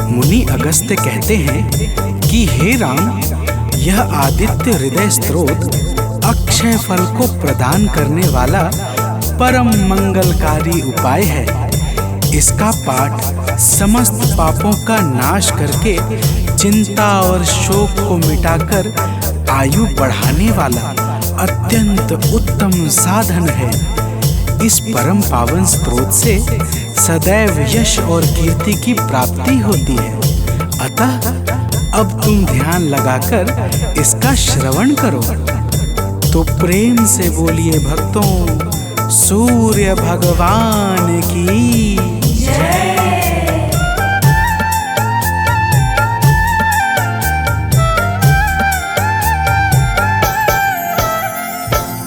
मुनि अगस्त्य कहते हैं कि हे राम, यह आदित्य हृदय स्त्रोत अक्षय फल को प्रदान करने वाला परम मंगलकारी उपाय है। इसका पाठ समस्त पापों का नाश करके चिंता और शोक को मिटाकर आयु बढ़ाने वाला अत्यंत उत्तम साधन है। इस परम पावन स्रोत से सदैव यश और कीर्ति की प्राप्ति होती है। अतः अब तुम ध्यान लगाकर इसका श्रवण करो। तो प्रेम से बोलिए भक्तों, सूर्य भगवान की जय।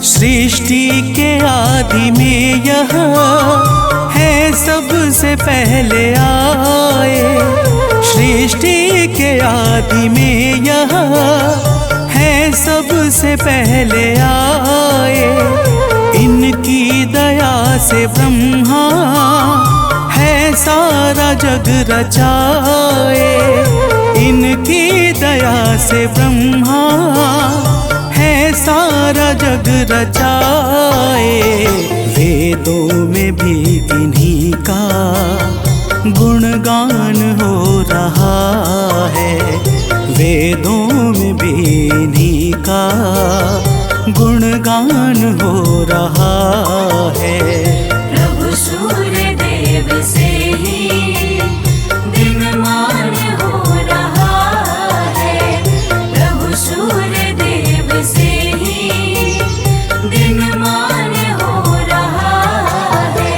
सृष्टि के आदि में यह है सबसे पहले आए, सृष्टि के आदि में यह है सबसे पहले आए। इनकी दया से ब्रह्मा है सारा जग रचाए, इनकी दया से ब्रह्मा है सारा जग रचाए। वेदों में भी इन्हीं का गुणगान हो रहा है, वेदों में भी इन्हीं का गुणगान हो रहा है। प्रभु सूर्य देव से ही दिनमान हो रहा है, प्रभु सूर्य देव से ही दिनमान हो रहा है।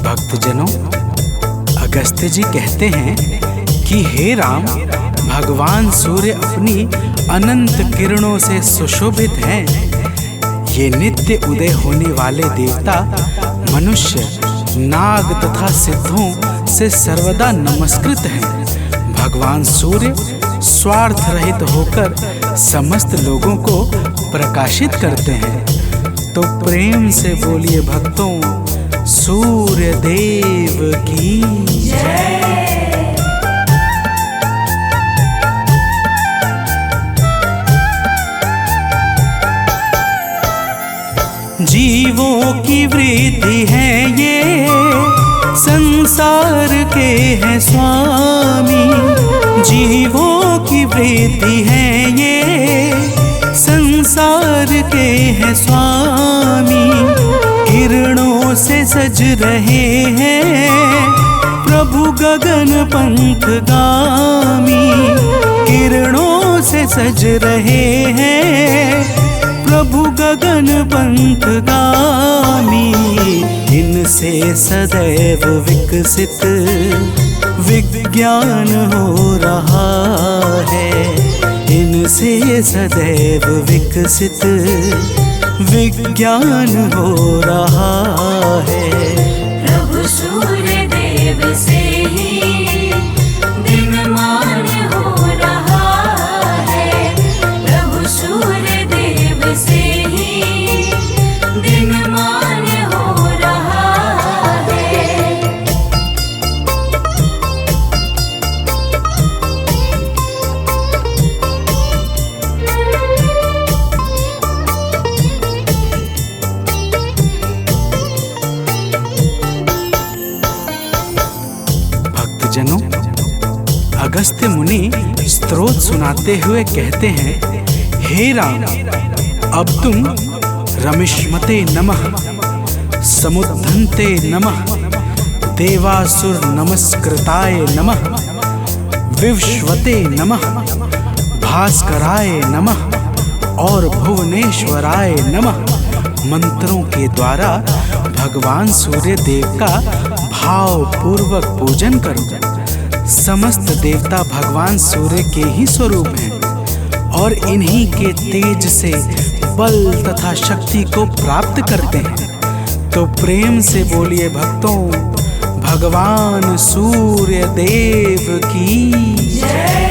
भक्तजनों, अगस्त्य जी कहते हैं कि हे राम, भगवान सूर्य अपनी अनंत किरणों से सुशोभित हैं। ये नित्य उदय होने वाले देवता मनुष्य, नाग तथा सिद्धों से सर्वदा नमस्कृत हैं। भगवान सूर्य स्वार्थ रहित होकर समस्त लोगों को प्रकाशित करते हैं। तो प्रेम से बोलिए भक्तों, सूर्य देव की जय। जीवों की वृद्धि है ये, संसार के हैं स्वामी। जीवों की वृद्धि है ये, संसार के हैं स्वामी। किरणों से सज रहे हैं प्रभु गगन पंथगामी। किरणों से सज रहे हैं प्रभु गगन पंथगामी, इनसे सदैव विकसित विज्ञान हो रहा है। इनसे सदैव विकसित विज्ञान हो रहा है। प्रभु सूर्य देव से ही दिनमान हो रहा है। प्रभु सूर्य देव से ही दिनमान हो रहा है। भक्तजनों, अगस्त्य मुनि स्तोत्र सुनाते हुए कहते हैं, हे राम, अब तुम रमिष्मते नमः, समुद्धन्ते नमः, देवासुर नमस्कृताय नमः, विवस्वते नमः, भास्कराय नमः और भुवनेश्वराय नमः मंत्रों के द्वारा भगवान सूर्य देव का भाव पूर्वक पूजन करो। समस्त देवता भगवान सूर्य के ही स्वरूप हैं और इन्हीं के तेज से बल तथा शक्ति को प्राप्त करते हैं। तो प्रेम से बोलिए भक्तों, भगवान सूर्य देव की जय।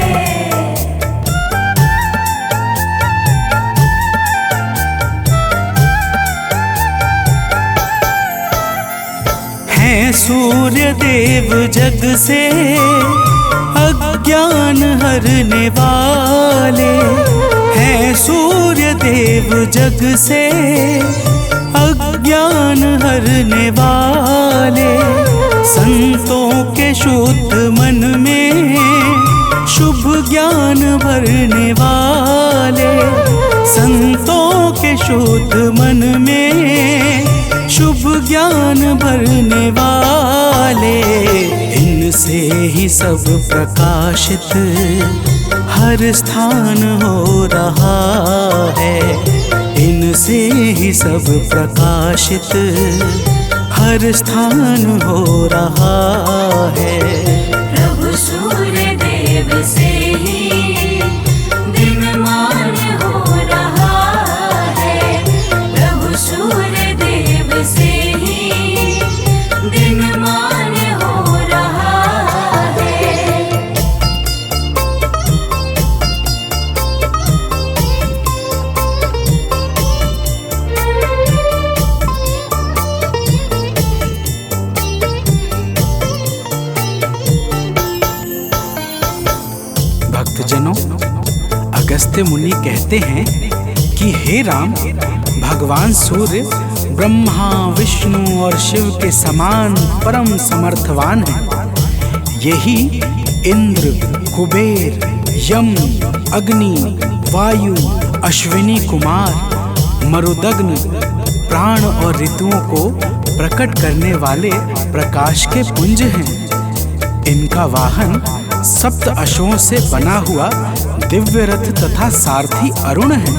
हैं सूर्य देव जग से अज्ञान हरने वाले, हैं सूर्य देव जग से अज्ञान हरने वाले। संतों के शुद्ध मन में शुभ ज्ञान भरने वाले, संतों के शुद्ध मन में शुभ ज्ञान भरने वाले। इनसे ही सब प्रकाशित हर स्थान हो रहा है। इनसे ही सब प्रकाशित हर स्थान हो रहा है। प्रभु सूर्य देव से ही दिनमान हो रहा है। प्रभु सूर्य देव से ही दिनमान हो रहा है। भक्तजनों, अगस्त्य मुनि कहते हैं कि हे राम, भगवान सूर्य ब्रह्मा विष्णु और शिव के समान परम समर्थवान हैं। यही इंद्र, कुबेर, यम, अग्नि, वायु, अश्विनी कुमार, मरुदग्न, प्राण और ऋतुओं को प्रकट करने वाले प्रकाश के पुंज हैं। इनका वाहन सप्त अश्वों से बना हुआ दिव्य रथ तथा सारथी अरुण है,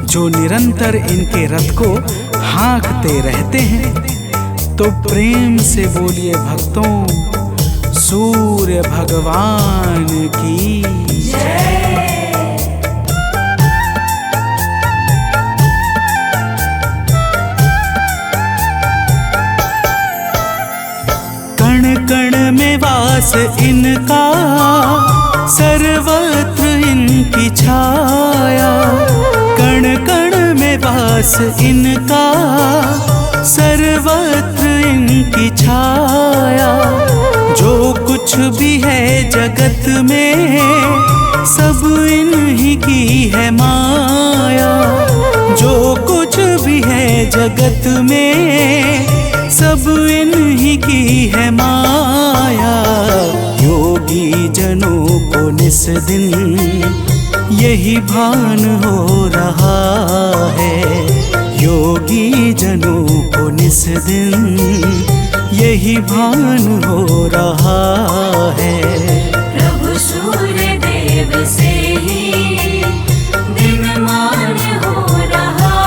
जो निरंतर इनके रथ को हाँकते रहते हैं। तो प्रेम से बोलिए भक्तों, सूर्य भगवान की जय। कण कण में वास इनका, सर्वत्र इनकी छाया। कण कण में वास इनका, सर्वत्र इनकी छाया। जो कुछ भी है जगत में, सब इन्हीं की है माया। जो कुछ भी है जगत में, सब इन्हीं की है माया। योगी जनों को निस दिन यही भान हो रहा है। योगी जनों को निस दिन यही भान हो रहा है। प्रभु सूर्य देव से ही दिनमान हो रहा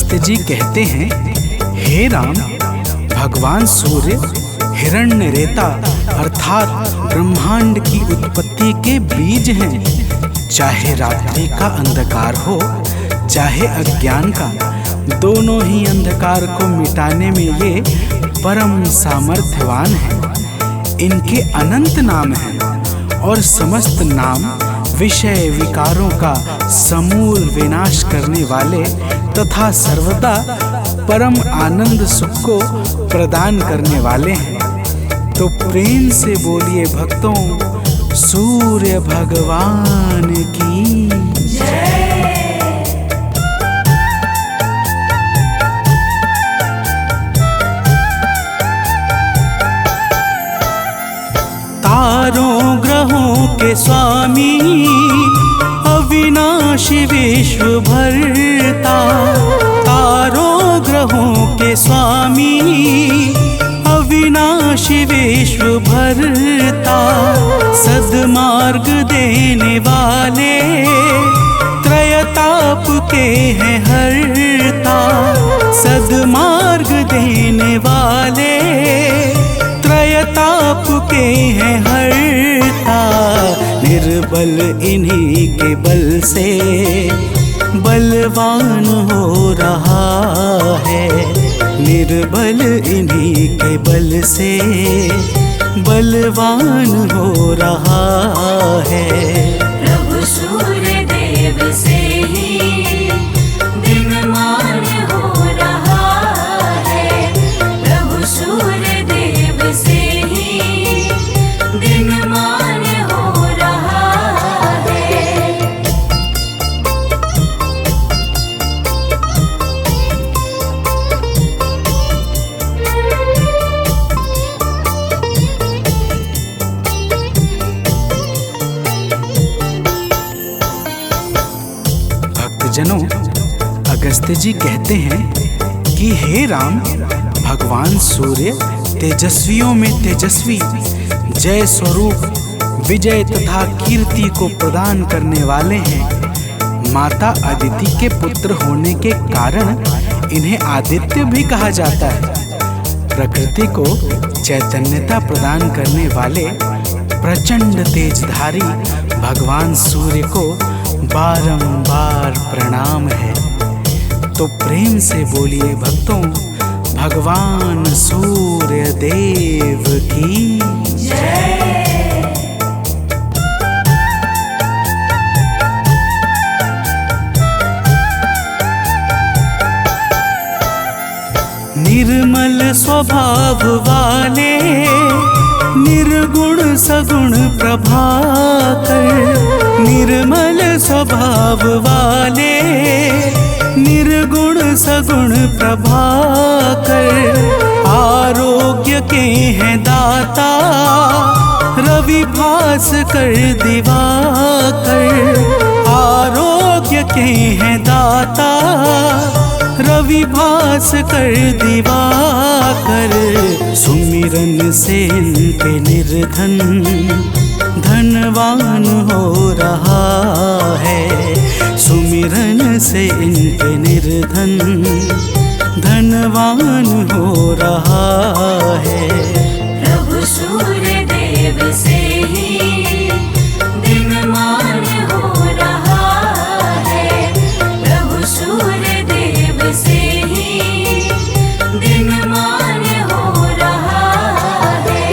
अगस्त्य जी कहते हैं, हे राम, भगवान सूर्य हिरण्यरेता अर्थात ब्रह्मांड की उत्पत्ति के बीज हैं। चाहे रात्रि का अंधकार हो, चाहे अज्ञान का, दोनों ही अंधकार को मिटाने में ये परम सामर्थ्यवान हैं। इनके अनंत नाम हैं और समस्त नाम विषय विकारों का समूल विनाश करने वाले तथा सर्वदा परम आनंद सुख को प्रदान करने वाले हैं। तो प्रेम से बोलिए भक्तों, सूर्य भगवान की तारों ग्रहों के स्वामी अविनाशी विश्व भरता, तारों ग्रहों के स्वामी अविनाशी विश्व भरता, सद्मार्ग देने वाले त्रयताप के हैं हरता, सद्मार्ग देने वाले त्रयताप के हैं हरता। निर्बल इन्हीं के बल से बलवान हो रहा है, निर्बल इन्हीं के बल से बलवान हो रहा है। प्रभु सूर्य देव से ही दिनमान हो रहा है, प्रभु सूर्य देव से ही दिनमान हो रहा है। भक्तजनों, अगस्त्य जी कहते हैं कि हे राम, भगवान सूर्य तेजस्वियों में तेजस्वी, जय स्वरूप, विजय तथा कीर्ति को प्रदान करने वाले हैं। माता अदिति के पुत्र होने के कारण इन्हें आदित्य भी कहा जाता है। प्रकृति को चैतन्यता प्रदान करने वाले प्रचंड तेजधारी भगवान सूर्य को बारंबार प्रणाम है। तो प्रेम से बोलिए भक्तों, भगवान सूर्य देव की निर्मल स्वभाव वाले निर्गुण सगुण प्रभाकर, निर्मल स्वभाव वाले निर्गुण सगुण प्रभाकर, आरोग्य के हैं दाता रवि भास्कर दिवाकर, आरोग्य के हैं दाता रवि भास्कर दिवाकर। सुमिरन से इनके निर्धन धनवान हो रहा है, सुमिरन से इनके निर्धन धनवान हो रहा है। प्रभु सूर्य देव से ही दिनमान हो रहा है, प्रभु सूर्य देव से ही दिनमान हो रहा है।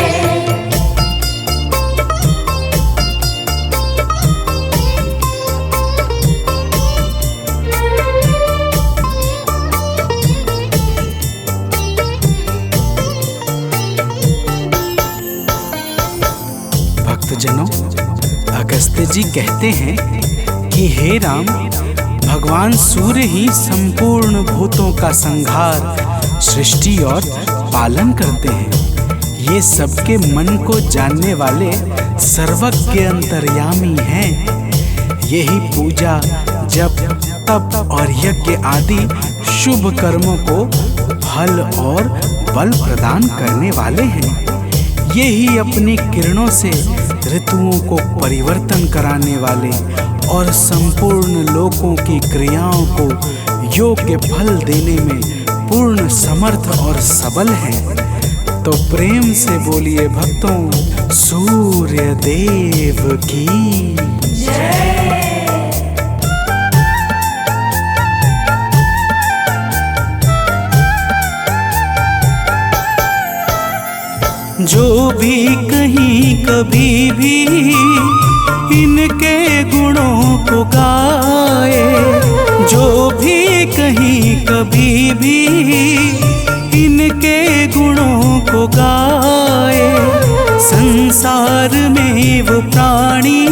भक्तजनों, अगस्त्य जी कहते हैं कि हे राम, भगवान सूर्य ही संपूर्ण भूतों का संहार, सृष्टि और पालन करते हैं। ये सबके मन को जानने वाले सर्वज्ञ अंतर्यामी हैं। यही पूजा, जप, तप और यज्ञ आदि शुभ कर्मों को फल और बल प्रदान करने वाले हैं। यही अपनी किरणों से ऋतुओं को परिवर्तन कराने वाले और संपूर्ण लोकों की क्रियाओं को योग्य फल देने में पूर्ण समर्थ और सबल हैं। तो प्रेम से बोलिए भक्तों, सूर्य देव की जो भी कहीं कभी भी इनके गुणों को गाए, जो भी कहीं कभी भी इनके गुणों को गाए, संसार में वो प्राणी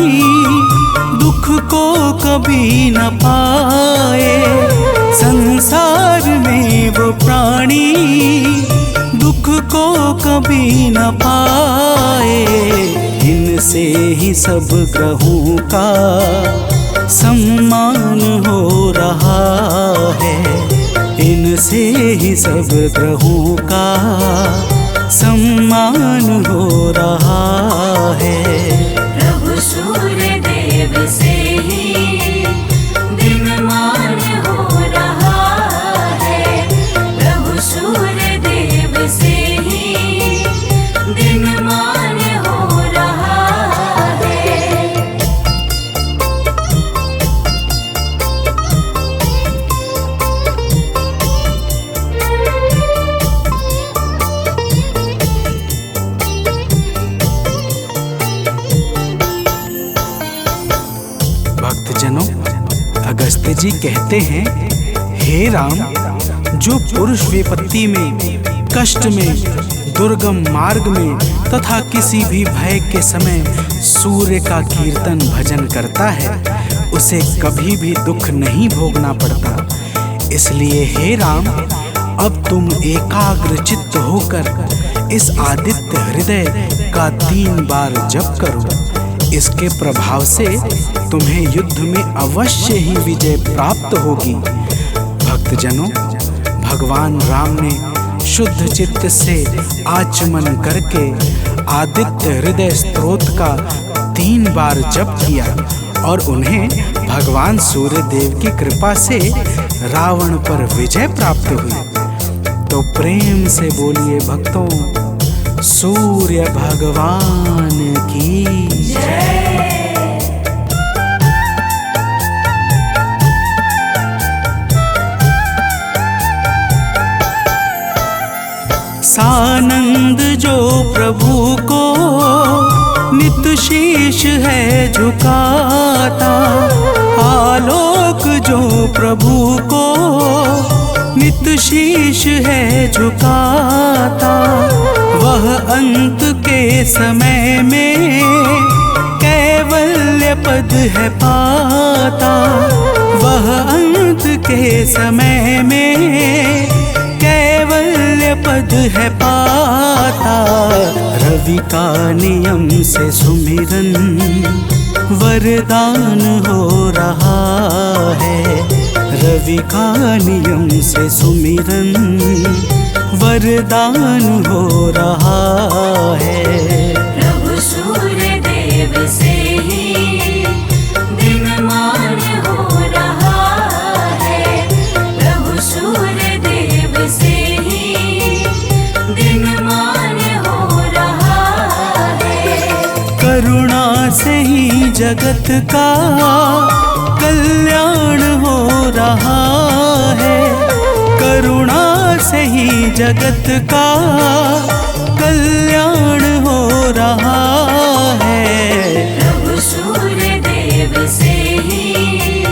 दुख को कभी न पाए। संसार में वो प्राणी दुख को कभी न पाए। इनसे ही सब ग्रहों का सम्मान हो रहा है, इनसे ही सब ग्रहों का सम्मान हो रहा है। प्रभु सूर्य देव से ही दिनमान हो रहा है, प्रभु सूर्य देव से ही दिनमान हो रहा है। भक्तजनों, अगस्त्य जी कहते हैं, हे राम, जो पुरुष विपत्ति में, कष्ट में, दुर्गम मार्ग में तथा किसी भी भय के समय सूर्य का कीर्तन भजन करता है, उसे कभी भी दुख नहीं भोगना पड़ता। इसलिए हे राम, अब तुम एकाग्र चित्त होकर इस आदित्य हृदय का 3 बार जप करो। इसके प्रभाव से तुम्हें युद्ध में अवश्य ही विजय प्राप्त होगी। भक्तजनों, भगवान राम ने शुद्ध चित्त से आचमन करके आदित्य हृदय स्तोत्र का 3 बार जप किया और उन्हें भगवान सूर्य देव की कृपा से रावण पर विजय प्राप्त हुई। तो प्रेम से बोलिए भक्तों, सूर्य भगवान की जय। सानंद जो प्रभु को नित शीश है झुकाता, आलोक जो प्रभु को नित शीश है झुकाता, वह अंत के समय में कैवल्य पद है पाता। वह अंत के समय में कैवल्य पद है पाता। रवि का नियम से सुमिरन वरदान हो रहा है, रवि का नियम से सुमिरन वरदान हो रहा है। प्रभु सूर्य देव से ही दिनमान हो रहा है, प्रभु सूर्य देव से ही दिनमान हो रहा है। करुणा से ही जगत का कल्याण हो रहा है, करुणा से ही जगत का कल्याण हो रहा है। प्रभु सूर्य देव से ही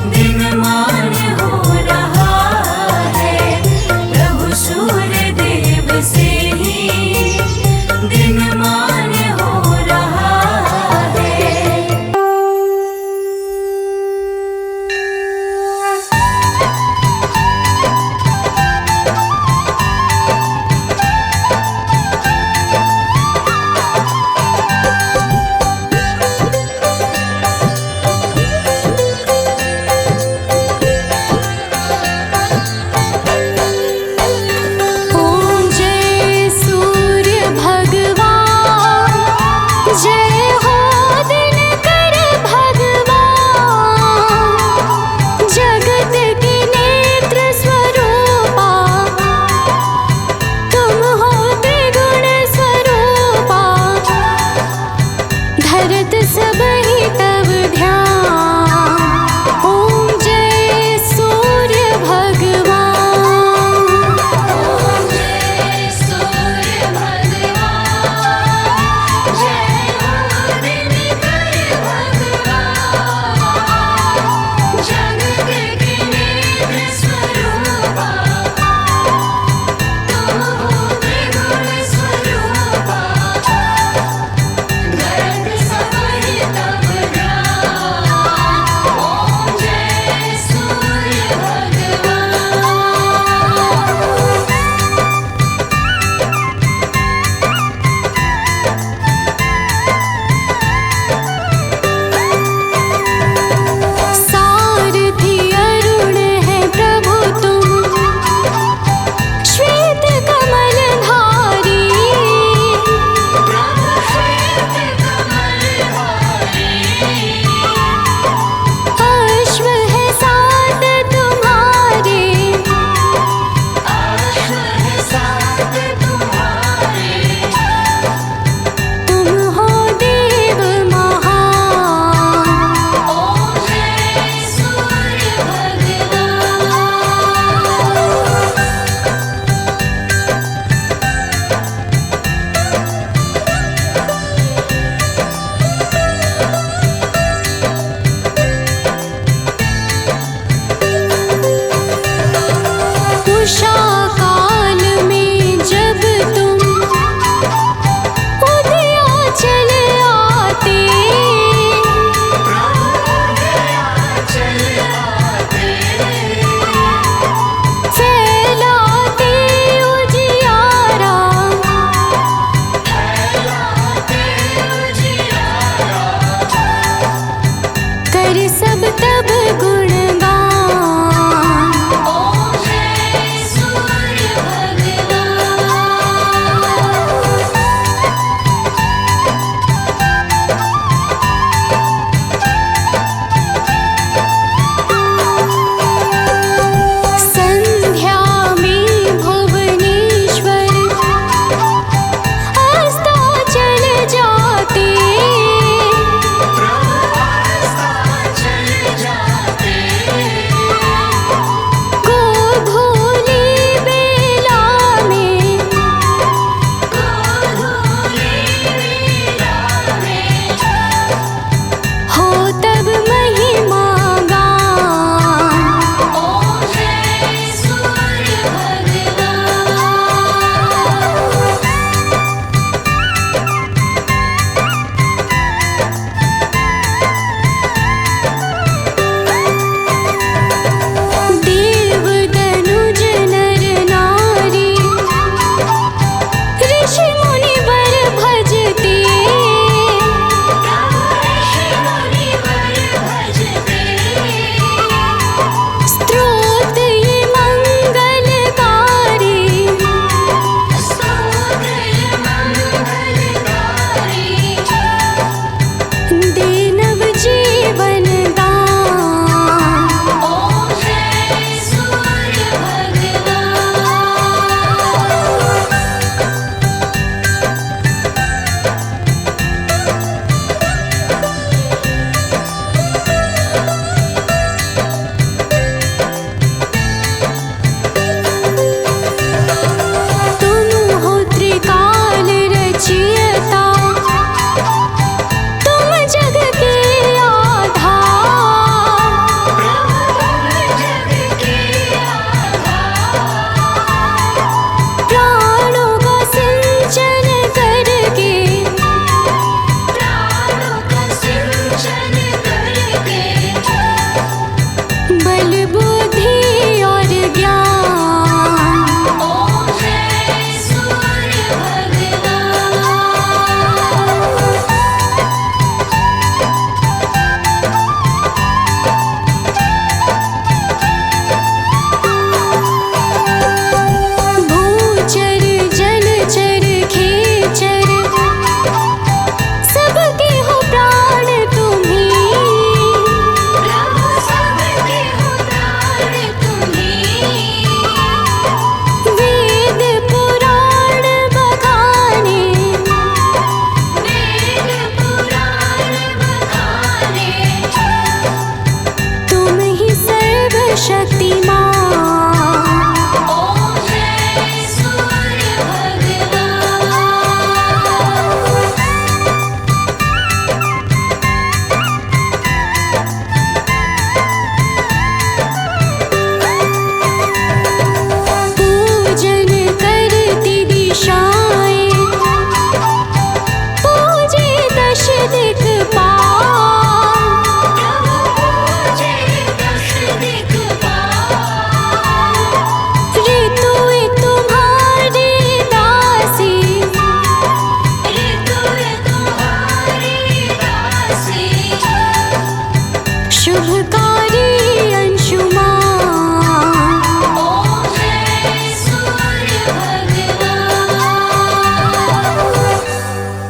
दिनमान हो रहा है, प्रभु सूर्य देव से